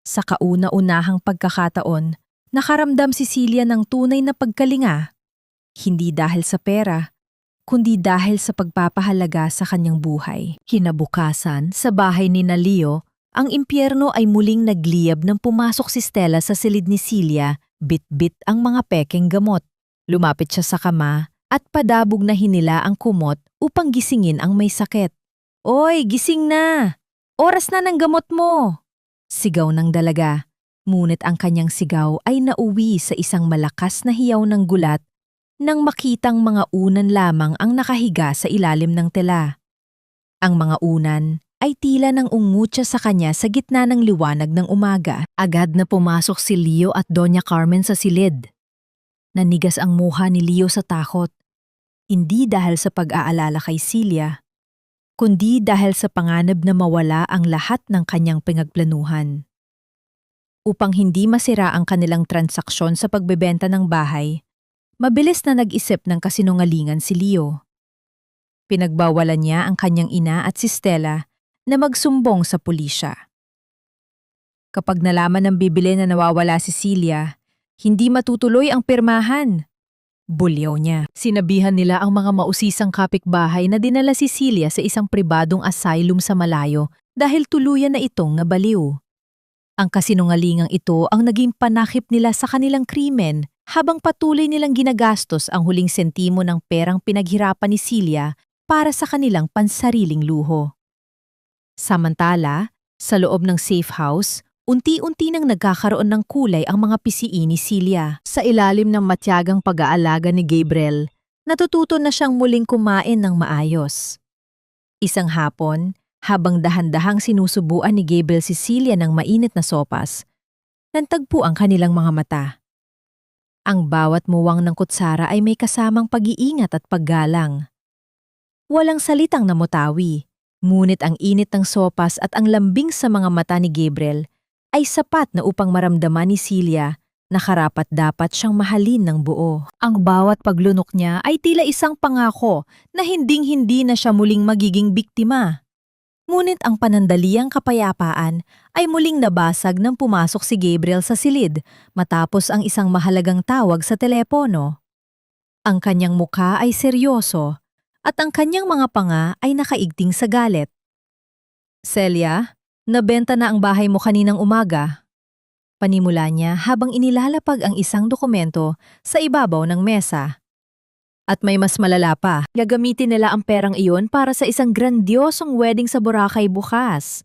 Sa kauna-unahang pagkakataon, nakaramdam si Celia ng tunay na pagkalinga, hindi dahil sa pera, kundi dahil sa pagpapahalaga sa kanyang buhay. Kinabukasan, sa bahay ni Leo, ang impyerno ay muling nagliyab nang pumasok si Stella sa silid ni Celia, bit-bit ang mga pekeng gamot. Lumapit siya sa kama at padabog na hinila ang kumot upang gisingin ang may sakit. "Oy, gising na! Oras na ng gamot mo!" Sigaw ng dalaga. Ngunit ang kanyang sigaw ay nauwi sa isang malakas na hiyaw ng gulat nang makitang mga unan lamang ang nakahiga sa ilalim ng tela. Ang mga unan ay tila nang umutya sa kanya sa gitna ng liwanag ng umaga. Agad na pumasok si Leo at Doña Carmen sa silid. Nanigas ang muha ni Leo sa takot, hindi dahil sa pag-aalala kay Celia, kundi dahil sa panganib na mawala ang lahat ng kanyang pinagplanuhan. Upang hindi masira ang kanilang transaksyon sa pagbebenta ng bahay, mabilis na nag-isip ng kasinungalingan si Leo. Pinagbawalan niya ang kanyang ina at si Stella na magsumbong sa pulisya. Kapag nalaman ng bibili na nawawala si Celia, hindi matutuloy ang pirmahan. Bulyaw niya. Sinabihan nila ang mga mausisang kapitbahay na dinala si Celia sa isang pribadong asylum sa malayo dahil tuluyan na itong nabaliw. Ang kasinungalingang ito ang naging panakip nila sa kanilang krimen habang patuloy nilang ginagastos ang huling sentimo ng perang pinaghirapan ni Celia para sa kanilang pansariling luho. Samantala, sa loob ng safe house, unti-unti nang nagkakaroon ng kulay ang mga pisiin ni Celia. Sa ilalim ng matyagang pag-aalaga ni Gabriel, natututo na siyang muling kumain ng maayos. Isang hapon, habang dahan-dahang sinusubuan ni Gabriel si Celia ng mainit na sopas, nagtagpo ang kanilang mga mata. Ang bawat muwang ng kutsara ay may kasamang pag-iingat at paggalang. Walang salitang namutawi, ngunit ang init ng sopas at ang lambing sa mga mata ni Gabriel ay sapat na upang maramdaman ni Celia na karapat-dapat siyang mahalin ng buo. Ang bawat paglunok niya ay tila isang pangako na hinding-hindi na siya muling magiging biktima. Ngunit ang panandaliang kapayapaan ay muling nabasag nang pumasok si Gabriel sa silid matapos ang isang mahalagang tawag sa telepono. Ang kanyang mukha ay seryoso at ang kanyang mga panga ay nakaigting sa galit. "Celia, nabenta na ang bahay mo kaninang umaga." Panimula niya habang inilalapag ang isang dokumento sa ibabaw ng mesa. "At may mas malala pa, gagamitin nila ang perang iyon para sa isang grandiosong wedding sa Boracay bukas.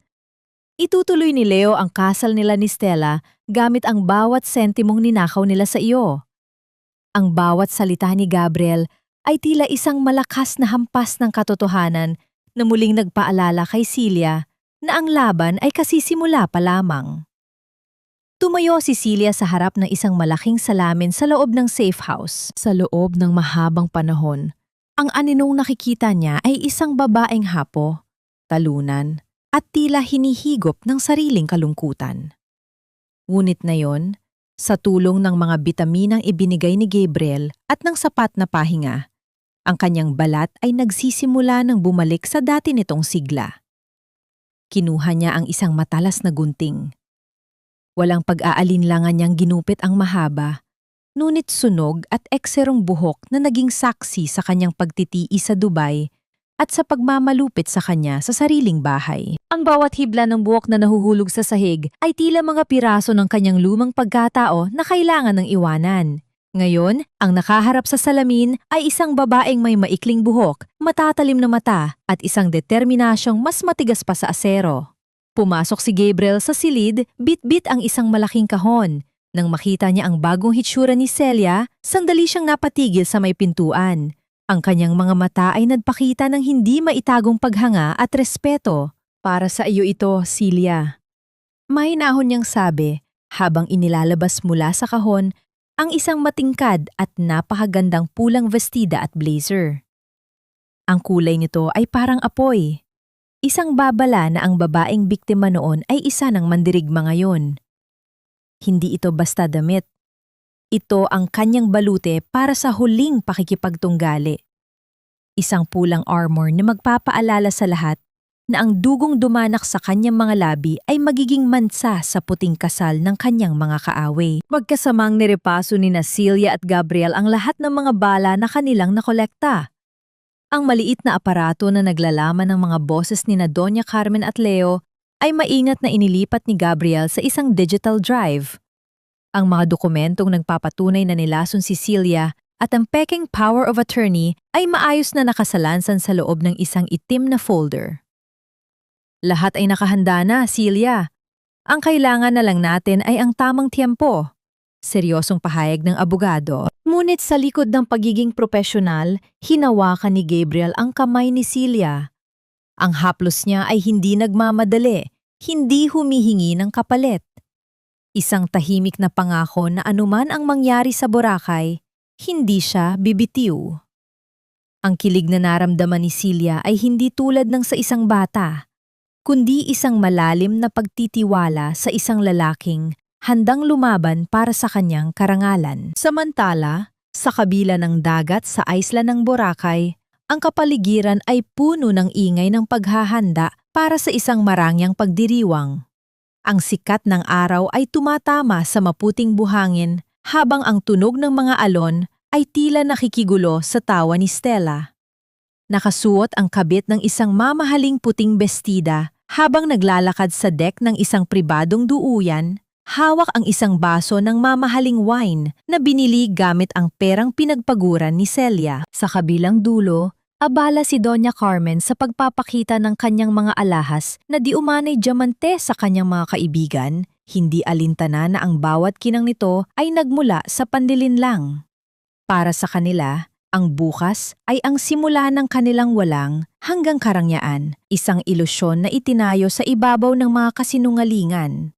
Itutuloy ni Leo ang kasal nila ni Stella gamit ang bawat sentimong ninakaw nila sa iyo." Ang bawat salita ni Gabriel ay tila isang malakas na hampas ng katotohanan na muling nagpaalala kay Celia na ang laban ay kasisimula pa lamang. Tumayo si Celia sa harap ng isang malaking salamin sa loob ng safe house. Sa loob ng mahabang panahon, ang aninong nakikita niya ay isang babaeng hapo, talunan, at tila hinihigop ng sariling kalungkutan. Ngunit na yon, sa tulong ng mga bitaminang ibinigay ni Gabriel at ng sapat na pahinga, ang kanyang balat ay nagsisimula ng bumalik sa dati nitong sigla. Kinuha niya ang isang matalas na gunting. Walang pag-aalinlangan niyang ginupit ang mahaba, ngunit sunog at ekserong buhok na naging saksi sa kanyang pagtitiis sa Dubai at sa pagmamalupit sa kanya sa sariling bahay. Ang bawat hibla ng buhok na nahuhulog sa sahig ay tila mga piraso ng kanyang lumang pagkatao na kailangan ng iwanan. Ngayon, ang nakaharap sa salamin ay isang babaeng may maikling buhok, matatalim na mata at isang determinasyong mas matigas pa sa asero. Pumasok si Gabriel sa silid, bit-bit ang isang malaking kahon. Nang makita niya ang bagong hitsura ni Celia, sandali siyang napatigil sa may pintuan. Ang kanyang mga mata ay nagpakita ng hindi maitagong paghanga at respeto. Para sa iyo ito, Celia. Mahinahon niyang sabi, habang inilalabas mula sa kahon ang isang matingkad at napakagandang pulang vestida at blazer. Ang kulay nito ay parang apoy. Isang babala na ang babaeng biktima noon ay isa ng mandirigma ngayon. Hindi ito basta damit. Ito ang kanyang balute para sa huling pakikipagtunggali. Isang pulang armor na magpapaalala sa lahat na ang dugong dumanak sa kanyang mga labi ay magiging mansa sa puting kasal ng kanyang mga kaaway. Magkasamang nirepaso ni Celia at Gabriel ang lahat ng mga bala na kanilang nakolekta. Ang maliit na aparato na naglalaman ng mga boses ni Doña Carmen at Leo ay maingat na inilipat ni Gabriel sa isang digital drive. Ang mga dokumentong nagpapatunay na nilason si Celia at ang peking power of attorney ay maayos na nakasalansan sa loob ng isang itim na folder. Lahat ay nakahanda na, Celia. Ang kailangan na lang natin ay ang tamang tiyempo. Seryosong pahayag ng abogado. Ngunit sa likod ng pagiging propesyonal, hinawakan ni Gabriel ang kamay ni Celia. Ang haplos niya ay hindi nagmamadali, hindi humihingi ng kapalit. Isang tahimik na pangako na anuman ang mangyari sa Boracay, hindi siya bibitiw. Ang kilig na naramdaman ni Celia ay hindi tulad ng sa isang bata, kundi isang malalim na pagtitiwala sa isang lalaking handang lumaban para sa kanyang karangalan. Samantala, sa kabila ng dagat sa isla ng Boracay, ang kapaligiran ay puno ng ingay ng paghahanda para sa isang marangyang pagdiriwang. Ang sikat ng araw ay tumatama sa maputing buhangin habang ang tunog ng mga alon ay tila nakikigulo sa tawa ni Stella. Nakasuot ang kabit ng isang mamahaling puting bestida habang naglalakad sa deck ng isang pribadong duuyan, hawak ang isang baso ng mamahaling wine na binili gamit ang perang pinagpaguran ni Celia. Sa kabilang dulo, abala si Doña Carmen sa pagpapakita ng kanyang mga alahas na di umanay diamante sa kanyang mga kaibigan, hindi alintana na ang bawat kinang nito ay nagmula sa pandilin lang. Para sa kanila, ang bukas ay ang simula ng kanilang walang hanggang karangyaan, isang ilusyon na itinayo sa ibabaw ng mga kasinungalingan.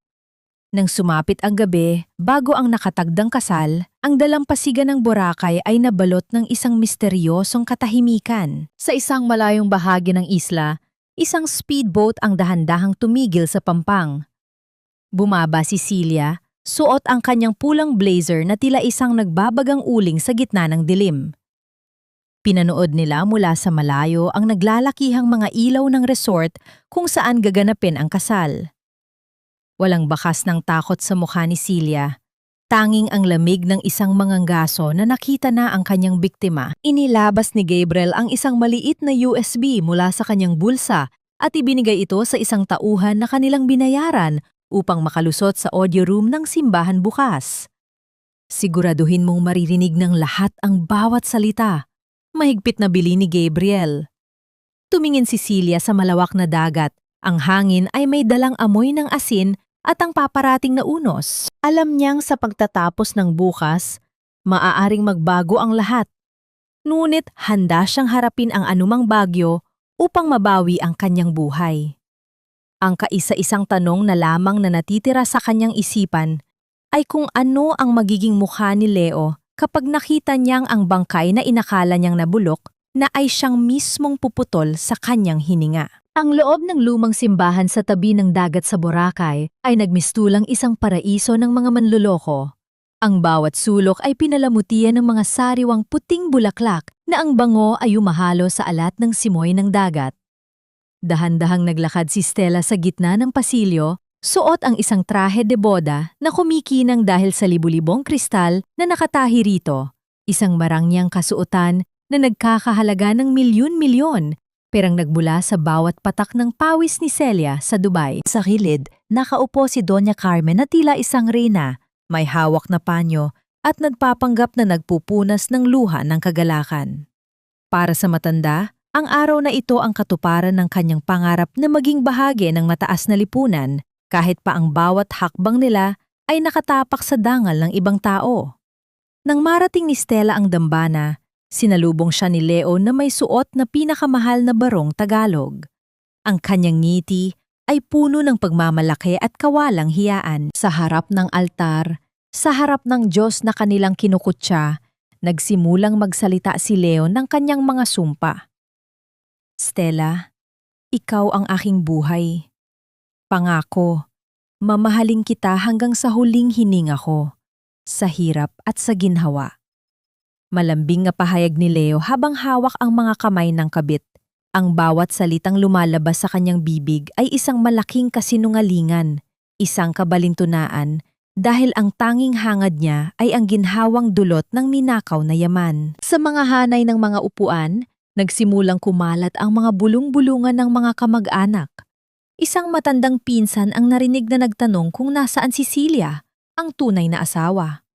Nang sumapit ang gabi, bago ang nakatagdang kasal, ang dalampasigan ng Boracay ay nabalot ng isang misteryosong katahimikan. Sa isang malayong bahagi ng isla, isang speedboat ang dahan-dahang tumigil sa pampang. Bumaba si Celia, suot ang kanyang pulang blazer na tila isang nagbabagang uling sa gitna ng dilim. Pinanood nila mula sa malayo ang naglalakihang mga ilaw ng resort kung saan gaganapin ang kasal. Walang bakas ng takot sa mukha ni Celia. Tanging ang lamig ng isang manganggaso na nakita na ang kanyang biktima. Inilabas ni Gabriel ang isang maliit na USB mula sa kanyang bulsa at ibinigay ito sa isang tauhan na kanilang binayaran upang makalusot sa audio room ng simbahan bukas. Siguraduhin mong maririnig ng lahat ang bawat salita. Mahigpit na bili ni Gabriel. Tumingin si Celia sa malawak na dagat. Ang hangin ay may dalang amoy ng asin at ang paparating na unos. Alam niyang sa pagtatapos ng bukas, maaaring magbago ang lahat. Ngunit handa siyang harapin ang anumang bagyo upang mabawi ang kanyang buhay. Ang kaisa-isang tanong na lamang na natitira sa kanyang isipan ay kung ano ang magiging mukha ni Leo kapag nakita niyang ang bangkay na inakala niyang nabulok na ay siyang mismong puputol sa kanyang hininga. Ang loob ng lumang simbahan sa tabi ng dagat sa Boracay ay nagmistulang isang paraiso ng mga manloloko. Ang bawat sulok ay pinalamutian ng mga sariwang puting bulaklak na ang bango ay umahalo sa alat ng simoy ng dagat. Dahan-dahang naglakad si Stella sa gitna ng pasilyo, suot ang isang trahe de boda na kumikinang dahil sa libu-libong kristal na nakatahi rito, isang marangyang kasuotan na nagkakahalaga ng milyon-milyon, perang nagmula sa bawat patak ng pawis ni Celia sa Dubai. Sa gilid, nakaupo si Doña Carmen na tila isang reyna, may hawak na panyo at nagpapanggap na nagpupunas ng luha ng kagalakan. Para sa matanda, ang araw na ito ang katuparan ng kanyang pangarap na maging bahagi ng mataas na lipunan kahit pa ang bawat hakbang nila ay nakatapak sa dangal ng ibang tao. Nang marating ni Stella ang dambana, sinalubong siya ni Leo na may suot na pinakamahal na barong Tagalog. Ang kanyang ngiti ay puno ng pagmamalaki at kawalang hiyaan. Sa harap ng altar, sa harap ng Diyos na kanilang kinukutya, nagsimulang magsalita si Leo ng kanyang mga sumpa. Stella, ikaw ang aking buhay. Pangako, mamahalin kita hanggang sa huling hininga ko, sa hirap at sa ginhawa. Malambing na pahayag ni Leo habang hawak ang mga kamay ng kabit. Ang bawat salitang lumalabas sa kanyang bibig ay isang malaking kasinungalingan, isang kabalintunaan, dahil ang tanging hangad niya ay ang ginhawang dulot ng ninakaw na yaman. Sa mga hanay ng mga upuan, nagsimulang kumalat ang mga bulong-bulungan ng mga kamag-anak. Isang matandang pinsan ang narinig na nagtanong kung nasaan si Celia, ang tunay na asawa.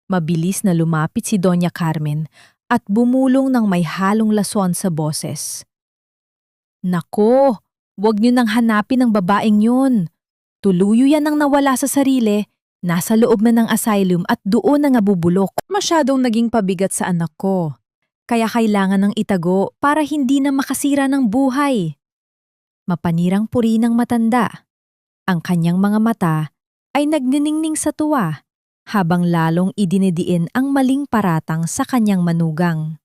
Mabilis na lumapit si Doña Carmen at bumulong ng may halong lason sa boses. Nako, wag niyo nang hanapin ang babaeng yun. Tuluyo yan ang nawala sa sarili, nasa loob na ng asylum at doon na nabubulok. Masyadong naging pabigat sa anak ko, kaya kailangan ng itago para hindi na makasira ng buhay. Mapanirang puri ng matanda. Ang kanyang mga mata ay nagniningning sa tuwa, habang lalong idinidiin ang maling paratang sa kanyang manugang.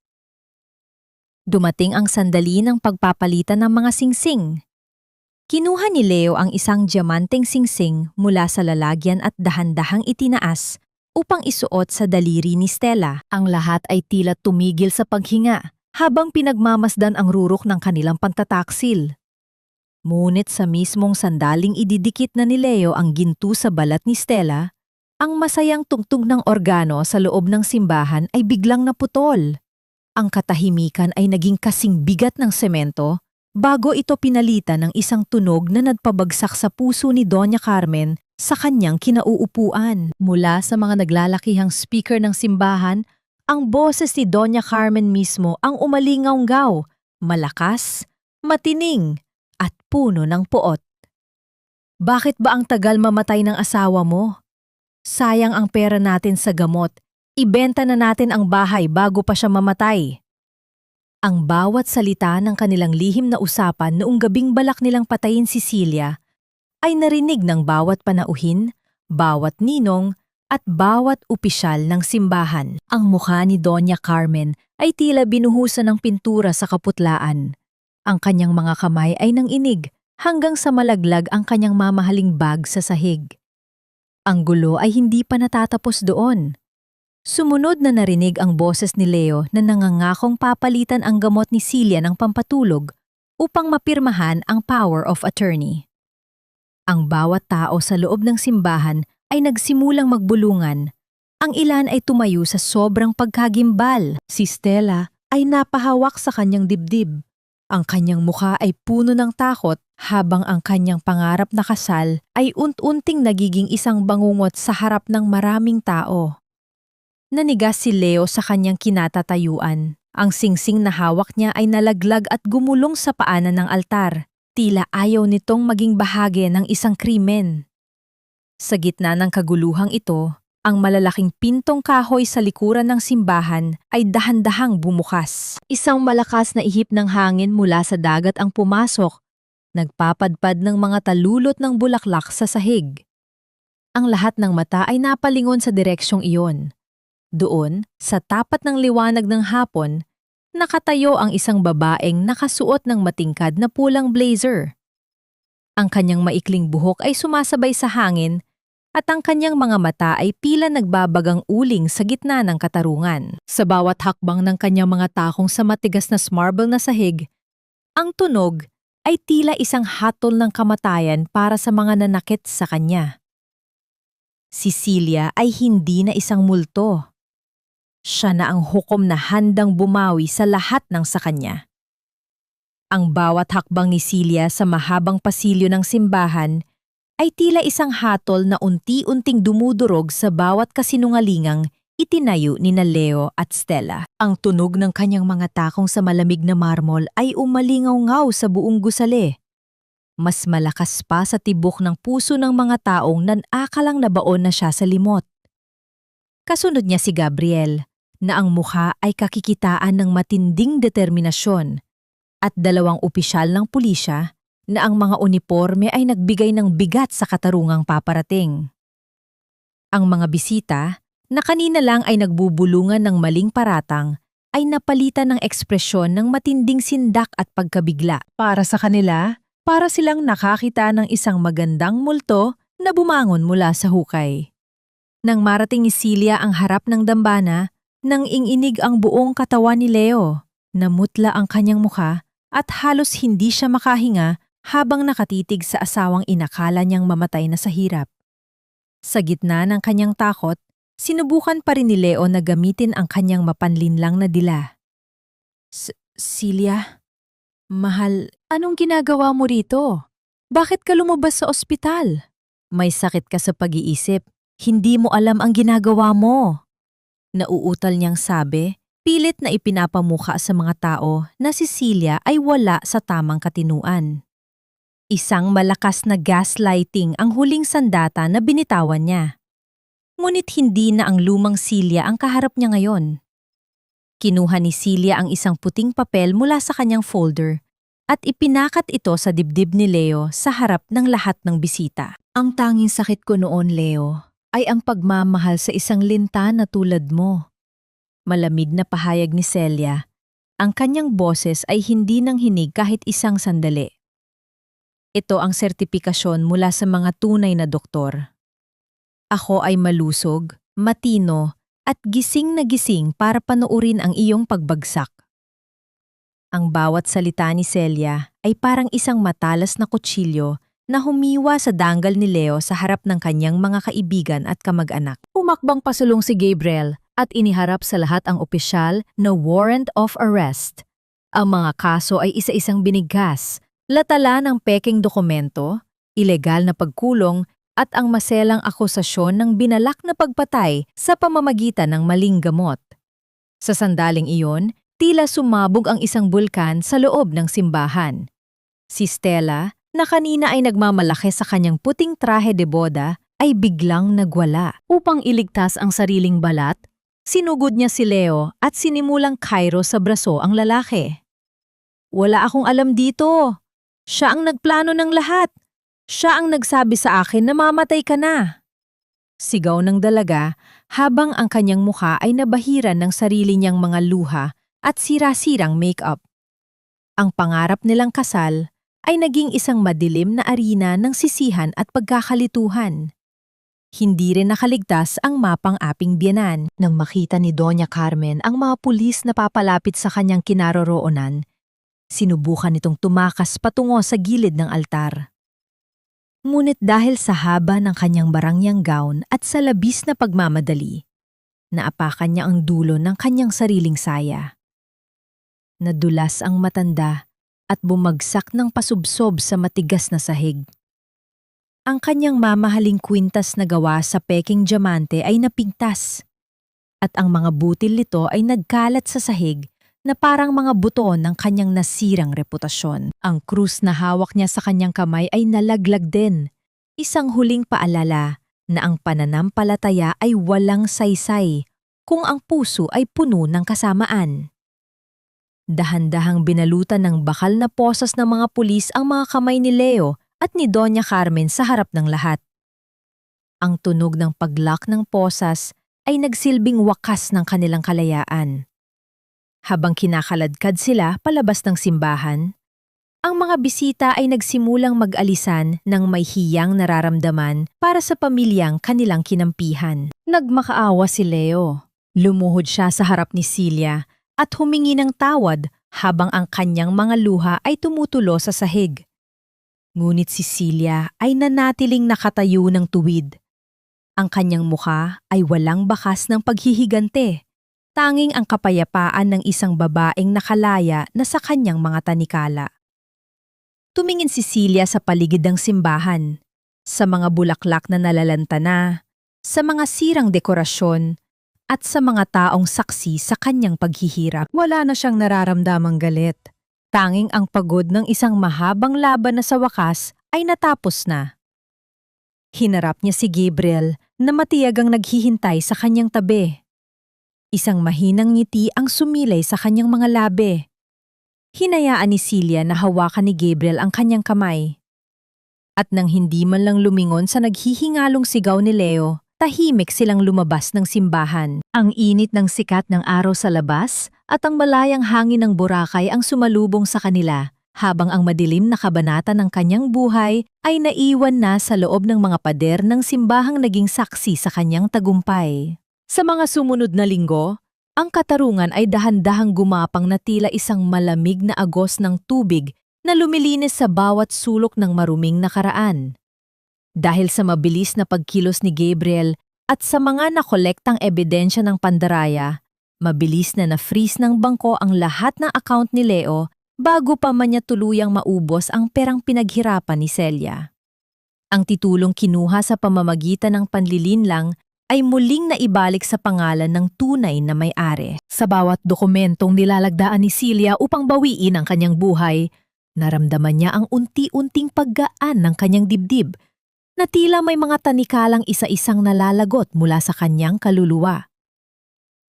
Dumating ang sandali ng pagpapalitan ng mga singsing. Kinuha ni Leo ang isang diamanteng singsing mula sa lalagyan at dahan-dahang itinaas upang isuot sa daliri ni Stella. Ang lahat ay tila tumigil sa paghinga habang pinagmamasdan ang rurok ng kanilang pagtataksil. Ngunit sa mismong sandaling ididikit na ni Leo ang ginto sa balat ni Stella, ang masayang tugtog ng organo sa loob ng simbahan ay biglang naputol. Ang katahimikan ay naging kasing bigat ng semento bago ito pinalitan ng isang tunog na nagpabagsak sa puso ni Doña Carmen sa kanyang kinauupuan. Mula sa mga naglalakihang speaker ng simbahan, ang boses ni Doña Carmen mismo ang umalingaw-ngaw, malakas, matining, at puno ng puot. Bakit ba ang tagal mamatay ng asawa mo? Sayang ang pera natin sa gamot. Ibenta na natin ang bahay bago pa siya mamatay. Ang bawat salita ng kanilang lihim na usapan noong gabing balak nilang patayin si Celia ay narinig ng bawat panauhin, bawat ninong at bawat opisyal ng simbahan. Ang mukha ni Doña Carmen ay tila binuhusan ng pintura sa kaputlaan. Ang kanyang mga kamay ay nanginig hanggang sa malaglag ang kanyang mamahaling bag sa sahig. Ang gulo ay hindi pa natatapos doon. Sumunod na narinig ang boses ni Leo na nangangakong papalitan ang gamot ni Celia ng pampatulog upang mapirmahan ang power of attorney. Ang bawat tao sa loob ng simbahan ay nagsimulang magbulungan. Ang ilan ay tumayo sa sobrang pagkagimbal. Si Stella ay napahawak sa kanyang dibdib. Ang kanyang mukha ay puno ng takot habang ang kanyang pangarap na kasal ay unti-unting nagiging isang bangungot sa harap ng maraming tao. Nanigas si Leo sa kanyang kinatatayuan. Ang singsing na hawak niya ay nalaglag at gumulong sa paanan ng altar. Tila ayaw nitong maging bahagi ng isang krimen. Sa gitna ng kaguluhang ito, ang malalaking pintong kahoy sa likuran ng simbahan ay dahan-dahang bumukas. Isang malakas na ihip ng hangin mula sa dagat ang pumasok, nagpapadpad ng mga talulot ng bulaklak sa sahig. Ang lahat ng mata ay napalingon sa direksyong iyon. Doon, sa tapat ng liwanag ng hapon, nakatayo ang isang babaeng nakasuot ng matingkad na pulang blazer. Ang kanyang maikling buhok ay sumasabay sa hangin at ang kanyang mga mata ay pila nagbabagang uling sa gitna ng katarungan. Sa bawat hakbang ng kanyang mga takong sa matigas na marble na sahig, ang tunog ay tila isang hatol ng kamatayan para sa mga nanakit sa kanya. Si Celia ay hindi na isang multo. Siya na ang hukom na handang bumawi sa lahat ng sa kanya. Ang bawat hakbang ni Celia sa mahabang pasilyo ng simbahan ay tila isang hatol na unti-unting dumudurog sa bawat kasinungalingang itinayo ni na Leo at Stella. Ang tunog ng kanyang mga takong sa malamig na marmol ay umalingaw-ngaw sa buong gusali. Mas malakas pa sa tibok ng puso ng mga taong nanakalang nabaon na siya sa limot. Kasunod niya si Gabriel, na ang mukha ay kakikitaan ng matinding determinasyon, at dalawang opisyal ng pulisya na ang mga uniporme ay nagbigay ng bigat sa katarungang paparating. Ang mga bisita, na kanina lang ay nagbubulungan ng maling paratang, ay napalitan ng ekspresyon ng matinding sindak at pagkabigla. Para sa kanila, para silang nakakita ng isang magandang multo na bumangon mula sa hukay. Nang marating ni Celia ang harap ng dambana, nang inginig ang buong katawan ni Leo, namutla ang kanyang mukha at halos hindi siya makahinga habang nakatitig sa asawang inakala niyang mamatay na sa hirap. Sa gitna ng kanyang takot, sinubukan pa rin ni Leo na gamitin ang kanyang mapanlinlang na dila. Celia? Mahal, anong ginagawa mo rito? Bakit ka lumabas sa ospital? May sakit ka sa pag-iisip. Hindi mo alam ang ginagawa mo. Nauutal niyang sabi, pilit na ipinapamuka sa mga tao na si Celia ay wala sa tamang katinuan. Isang malakas na gaslighting ang huling sandata na binitawan niya. Ngunit hindi na ang lumang Celia ang kaharap niya ngayon. Kinuha ni Celia ang isang puting papel mula sa kanyang folder at ipinakat ito sa dibdib ni Leo sa harap ng lahat ng bisita. Ang tanging sakit ko noon, Leo, ay ang pagmamahal sa isang linta na tulad mo. Malamig na pahayag ni Celia. Ang kanyang boses ay hindi nang hinig kahit isang sandali. Ito ang sertipikasyon mula sa mga tunay na doktor. Ako ay malusog, matino, at gising na gising para panoorin ang iyong pagbagsak. Ang bawat salita ni Celia ay parang isang matalas na kutsilyo na humiwa sa danggal ni Leo sa harap ng kanyang mga kaibigan at kamag-anak. Umakbang pasulong si Gabriel at iniharap sa lahat ang opisyal na warrant of arrest. Ang mga kaso ay isa-isang binigkas, latala ng peking dokumento, ilegal na pagkulong, at ang maselang akusasyon ng binalak na pagpatay sa pamamagitan ng maling gamot. Sa sandaling iyon, tila sumabog ang isang bulkan sa loob ng simbahan. Si Stella, na kanina ay nagmamalaki sa kanyang puting trahe de boda, ay biglang nagwala. Upang iligtas ang sariling balat, sinugod niya si Leo at sinimulang kairo sa braso ang lalaki. Wala akong alam dito. Siya ang nagplano ng lahat. Siya ang nagsabi sa akin na mamatay ka na. Sigaw ng dalaga habang ang kanyang mukha ay nabahiran ng sarili niyang mga luha at sira-sirang make-up. Ang pangarap nilang kasal ay naging isang madilim na arena ng sisihan at pagkakalituhan. Hindi rin nakaligtas ang mapang-aping biyenan. Nang makita ni Doña Carmen ang mga pulis na papalapit sa kanyang kinaroroonan, sinubukan nitong tumakas patungo sa gilid ng altar. Ngunit dahil sa haba ng kanyang barangyang gown at sa labis na pagmamadali, naapakan niya ang dulo ng kanyang sariling saya. Nadulas ang matanda at bumagsak ng pasubsob sa matigas na sahig. Ang kanyang mamahaling kwintas na gawa sa peking diamante ay napigtas, at ang mga butil nito ay nagkalat sa sahig na parang mga buton ng kanyang nasirang reputasyon. Ang krus na hawak niya sa kanyang kamay ay nalaglag din. Isang huling paalala na ang pananampalataya ay walang saysay kung ang puso ay puno ng kasamaan. Dahan-dahang binalutan ng bakal na posas ng mga pulis ang mga kamay ni Leo at ni Doña Carmen sa harap ng lahat. Ang tunog ng paglak ng posas ay nagsilbing wakas ng kanilang kalayaan. Habang kinakaladkad sila palabas ng simbahan, ang mga bisita ay nagsimulang mag-alisan ng may hiyang nararamdaman para sa pamilyang kanilang kinampihan. Nagmakaawa si Leo. Lumuhod siya sa harap ni Celia at humingi ng tawad habang ang kanyang mga luha ay tumutulo sa sahig. Ngunit si Celia ay nanatiling nakatayo ng tuwid. Ang kanyang mukha ay walang bakas ng paghihigante. Tanging ang kapayapaan ng isang babaeng nakalaya na sa kanyang mga tanikala. Tumingin si Celia sa paligid ng simbahan, sa mga bulaklak na nalalanta na, sa mga sirang dekorasyon, at sa mga taong saksi sa kanyang paghihirap. Wala na siyang nararamdamang galit. Tanging ang pagod ng isang mahabang laban na sa wakas ay natapos na. Hinarap niya si Gabriel na matiyagang naghihintay sa kanyang tabi. Isang mahinang ngiti ang sumilay sa kanyang mga labi. Hinayaan ni Celia na hawakan ni Gabriel ang kanyang kamay. At nang hindi man lang lumingon sa naghihingalong sigaw ni Leo, tahimik silang lumabas ng simbahan. Ang init ng sikat ng araw sa labas at ang malayang hangin ng Boracay ang sumalubong sa kanila, habang ang madilim na kabanata ng kanyang buhay ay naiwan na sa loob ng mga pader ng simbahang naging saksi sa kanyang tagumpay. Sa mga sumunod na linggo, ang katarungan ay dahan-dahang gumapang na tila isang malamig na agos ng tubig na lumilinis sa bawat sulok ng maruming nakaraan. Dahil sa mabilis na pagkilos ni Gabriel at sa mga nakolektang ebidensya ng pandaraya, mabilis na na-freeze ng bangko ang lahat ng account ni Leo bago pa man niya tuluyang maubos ang perang pinaghirapan ni Celia. Ang titulong kinuha sa pamamagitan ng panlilinlang ay muling naibalik sa pangalan ng tunay na may-ari. Sa bawat dokumentong nilalagdaan ni Celia upang bawiin ang kanyang buhay, naramdaman niya ang unti-unting paggaan ng kanyang dibdib, na tila may mga tanikalang isa-isang nalalagot mula sa kanyang kaluluwa.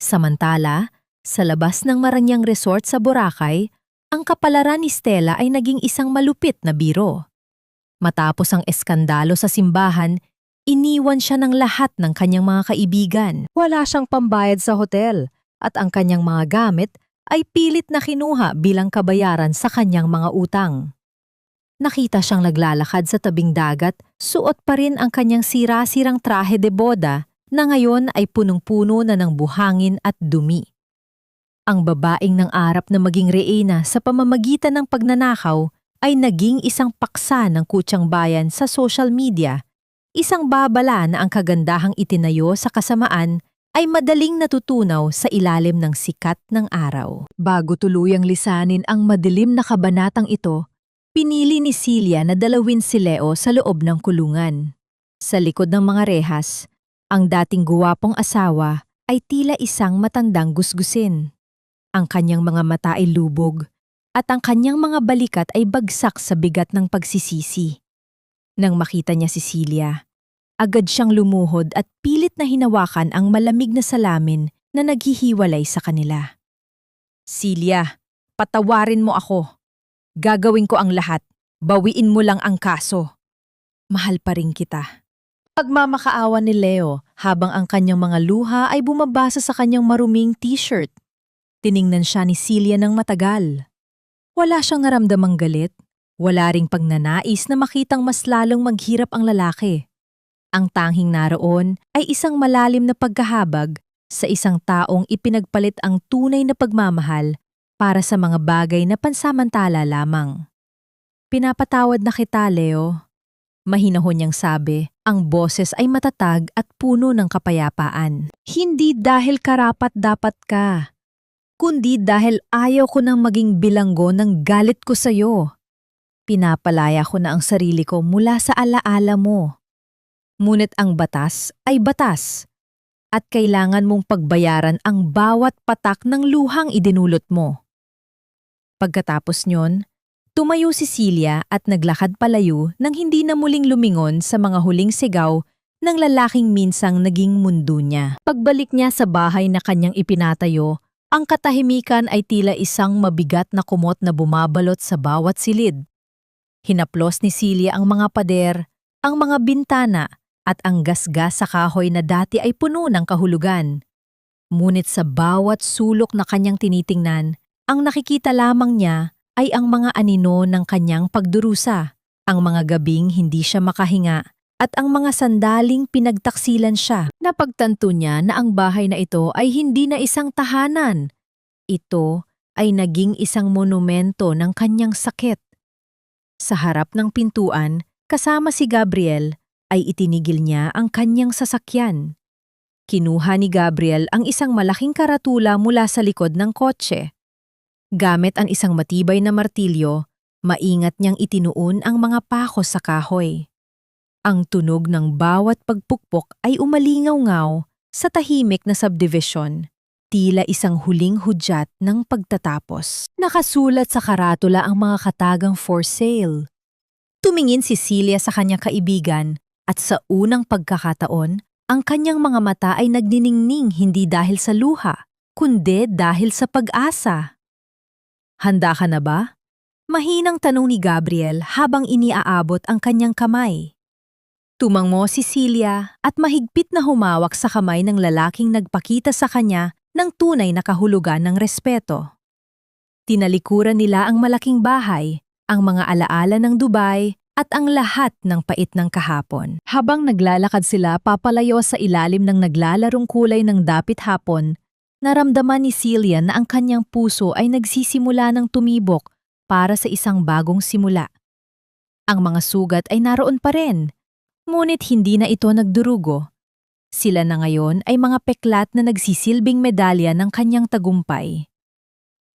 Samantala, sa labas ng Maranyang Resort sa Boracay, ang kapalaran ni Stella ay naging isang malupit na biro. Matapos ang eskandalo sa simbahan, iniwan siya ng lahat ng kanyang mga kaibigan. Wala siyang pambayad sa hotel at ang kanyang mga gamit ay pilit na kinuha bilang kabayaran sa kanyang mga utang. Nakita siyang naglalakad sa tabing dagat, suot pa rin ang kanyang sira-sirang trahe de boda na ngayon ay punong-puno na ng buhangin at dumi. Ang babaeng ng arap na maging reyna sa pamamagitan ng pagnanakaw ay naging isang paksa ng kutsang bayan sa social media, isang babala na ang kagandahang itinayo sa kasamaan ay madaling natutunaw sa ilalim ng sikat ng araw. Bago tuluyang lisanin ang madilim na kabanatang ito, pinili ni Celia na dalawin si Leo sa loob ng kulungan. Sa likod ng mga rehas, ang dating guwapong asawa ay tila isang matandang gusgusin. Ang kanyang mga mata ay lubog at ang kanyang mga balikat ay bagsak sa bigat ng pagsisisi. Nang makita niya si Celia, agad siyang lumuhod at pilit na hinawakan ang malamig na salamin na naghihiwalay sa kanila. Celia, patawarin mo ako. Gagawin ko ang lahat. Bawiin mo lang ang kaso. Mahal pa rin kita. Pagmamakaawa ni Leo habang ang kanyang mga luha ay bumabasa sa kanyang maruming t-shirt. Tiningnan siya ni Celia ng matagal. Wala siyang naramdamang galit. Wala ring pagnanais na makitang mas lalong maghirap ang lalaki. Ang tanging naroon ay isang malalim na pagkahabag sa isang taong ipinagpalit ang tunay na pagmamahal para sa mga bagay na pansamantala lamang. Pinapatawad na kita, Leo. Mahinahon niyang sabi, ang boses ay matatag at puno ng kapayapaan. Hindi dahil karapat-dapat ka, kundi dahil ayaw ko nang maging bilanggo ng galit ko sa'yo. Pinapalaya ko na ang sarili ko mula sa alaala mo. Ngunit ang batas ay batas, at kailangan mong pagbayaran ang bawat patak ng luhang idinulot mo. Pagkatapos nyon, tumayo si Celia at naglakad palayo nang hindi na muling lumingon sa mga huling sigaw ng lalaking minsang naging mundo niya. Pagbalik niya sa bahay na kanyang ipinatayo, ang katahimikan ay tila isang mabigat na kumot na bumabalot sa bawat silid. Hinaplos ni Celia ang mga pader, ang mga bintana, at ang gasgas sa kahoy na dati ay puno ng kahulugan. Ngunit sa bawat sulok na kanyang tinitingnan, ang nakikita lamang niya ay ang mga anino ng kanyang pagdurusa, ang mga gabing hindi siya makahinga, at ang mga sandaling pinagtaksilan siya. Napagtanto niya na ang bahay na ito ay hindi na isang tahanan. Ito ay naging isang monumento ng kanyang sakit. Sa harap ng pintuan, kasama si Gabriel, ay itinigil niya ang kanyang sasakyan. Kinuha ni Gabriel ang isang malaking karatula mula sa likod ng kotse. Gamit ang isang matibay na martilyo, maingat niyang itinuon ang mga pakos sa kahoy. Ang tunog ng bawat pagpukpok ay umalingaw-ngaw Sa tahimik na subdivision, tila isang huling hudyat ng pagtatapos. Nakasulat sa karatula ang mga katagang for sale. Tumingin si Celia sa kanyang kaibigan at sa unang pagkakataon, ang kanyang mga mata ay nagniningning hindi dahil sa luha, kundi dahil sa pag-asa. Handa ka na ba? Mahinang tanong ni Gabriel habang iniaabot ang kanyang kamay. Tumango si Celia at mahigpit na humawak sa kamay ng lalaking nagpakita sa kanya ng tunay na kahulugan ng respeto. Tinalikuran nila ang malaking bahay, ang mga alaala ng Dubai at ang lahat ng pait ng kahapon. Habang naglalakad sila papalayo sa ilalim ng naglalarong kulay ng dapit hapon, naramdaman ni Celia na ang kanyang puso ay nagsisimula ng tumibok para sa isang bagong simula. Ang mga sugat ay naroon pa rin, ngunit hindi na ito nagdurugo. Sila na ngayon ay mga peklat na nagsisilbing medalya ng kanyang tagumpay.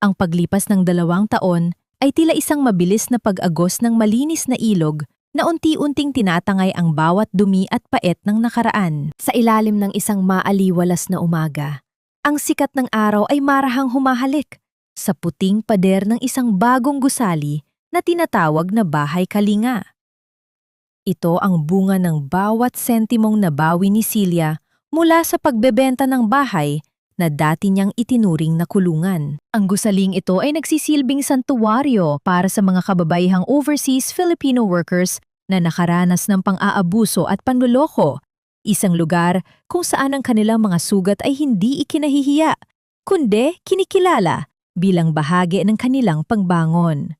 Ang paglipas ng 2 taon ay tila isang mabilis na pag-agos ng malinis na ilog na unti-unting tinatangay ang bawat dumi at pait ng nakaraan. Sa ilalim ng isang maaliwalas na umaga, ang sikat ng araw ay marahang humahalik sa puting pader ng isang bagong gusali na tinatawag na bahay kalinga. Ito ang bunga ng bawat sentimong nabawi ni Celia mula sa pagbebenta ng bahay na dati niyang itinuring na kulungan. Ang gusaling ito ay nagsisilbing santuwaryo para sa mga kababaihang overseas Filipino workers na nakaranas ng pang-aabuso at panloloko. Isang lugar kung saan ang kanilang mga sugat ay hindi ikinahihiya, kundi kinikilala bilang bahagi ng kanilang pagbangon.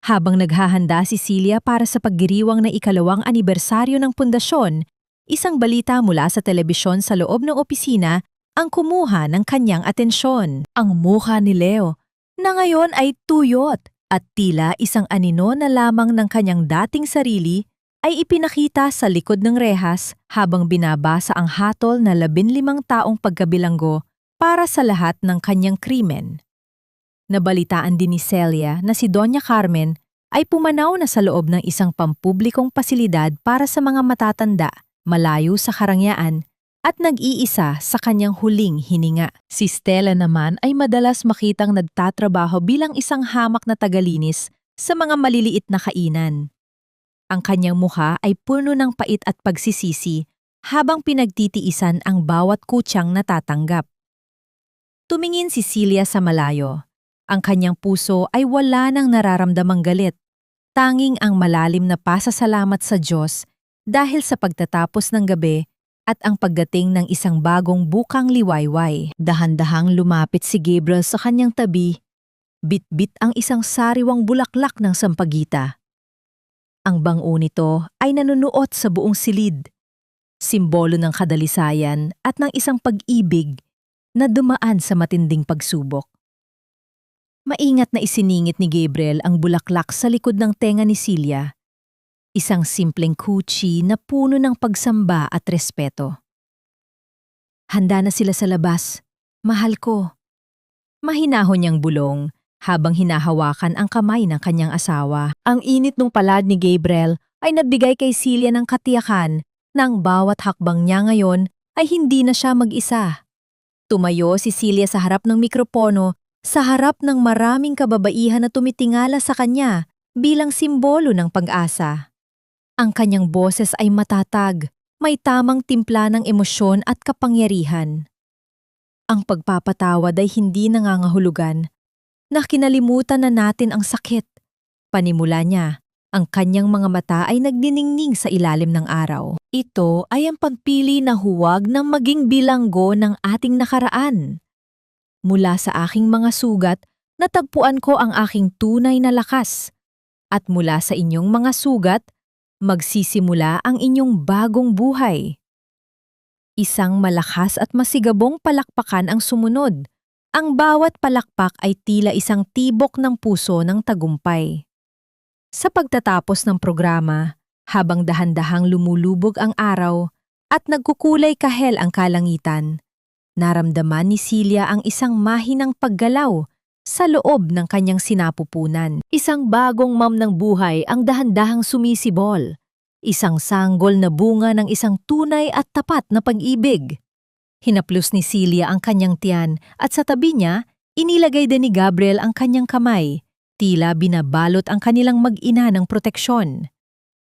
Habang naghahanda si Celia para sa paggiriwang ng 2nd anibersaryo ng pundasyon, isang balita mula sa telebisyon sa loob ng opisina ang kumuha ng kanyang atensyon. Ang mukha ni Leo, na ngayon ay tuyot at tila isang anino na lamang ng kanyang dating sarili, ay ipinakita sa likod ng rehas habang binabasa ang hatol na 15 taong pagkabilanggo para sa lahat ng kanyang krimen. Nabalitaan din ni Celia na si Doña Carmen ay pumanaw na sa loob ng isang pampublikong pasilidad para sa mga matatanda, malayo sa karangyaan, at nag-iisa sa kanyang huling hininga. Si Stella naman ay madalas makitang nagtatrabaho bilang isang hamak na tagalinis sa mga maliliit na kainan. Ang kanyang mukha ay puno ng pait at pagsisisi habang pinagtitiisan ang bawat kutsang natatanggap. Tumingin si Celia sa malayo. Ang kanyang puso ay wala nang nararamdamang galit. Tanging ang malalim na pasasalamat sa Diyos dahil sa pagtatapos ng gabi at ang pagdating ng isang bagong bukang liwayway. Dahan-dahang lumapit si Gabriel sa kanyang tabi, bit-bit ang isang sariwang bulaklak ng sampagita. Ang bango nito ay nanunuot sa buong silid, simbolo ng kadalisayan at ng isang pag-ibig na dumaan sa matinding pagsubok. Maingat na isiningit ni Gabriel ang bulaklak sa likod ng tenga ni Celia. Isang simpleng kutsi na puno ng pagsamba at respeto. Handa na sila sa labas. Mahal ko. Mahinahon niyang bulong habang hinahawakan ang kamay ng kanyang asawa. Ang init ng palad ni Gabriel ay nagbigay kay Celia ng katiyakan na ang bawat hakbang niya ngayon ay hindi na siya mag-isa. Tumayo si Celia sa harap ng mikropono, sa harap ng maraming kababaihan na tumitingala sa kanya bilang simbolo ng pag-asa. Ang kanyang boses ay matatag, may tamang timpla ng emosyon at kapangyarihan. Ang pagpapatawad ay hindi nangangahulugan na kinalimutan na natin ang sakit. Panimula niya, ang kanyang mga mata ay nagniningning sa ilalim ng araw. Ito ay ang pagpili na huwag na maging bilanggo ng ating nakaraan. Mula sa aking mga sugat, natagpuan ko ang aking tunay na lakas. At mula sa inyong mga sugat, magsisimula ang inyong bagong buhay. Isang malakas at masigabong palakpakan ang sumunod. Ang bawat palakpak ay tila isang tibok ng puso ng tagumpay. Sa pagtatapos ng programa, habang dahan-dahang lumulubog ang araw at nagkukulay kahel ang kalangitan, naramdaman ni Celia ang isang mahinang paggalaw sa loob ng kanyang sinapupunan. Isang bagong ng buhay ang dahan-dahang sumisibol. Isang sanggol na bunga ng isang tunay at tapat na pag-ibig. Hinaplos ni Celia ang kanyang tiyan at sa tabi niya, inilagay din ni Gabriel ang kanyang kamay. Tila binabalot ang kanilang mag-ina ng proteksyon.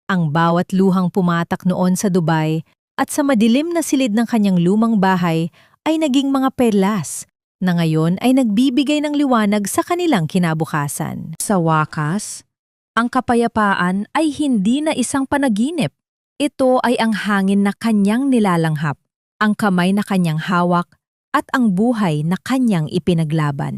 Ang bawat luhang pumatak noon sa Dubai at sa madilim na silid ng kanyang lumang bahay ay naging mga perlas na ngayon ay nagbibigay ng liwanag sa kanilang kinabukasan. Sa wakas, ang kapayapaan ay hindi na isang panaginip. Ito ay ang hangin na kanyang nilalanghap, ang kamay na kanyang hawak, at ang buhay na kanyang ipinaglaban.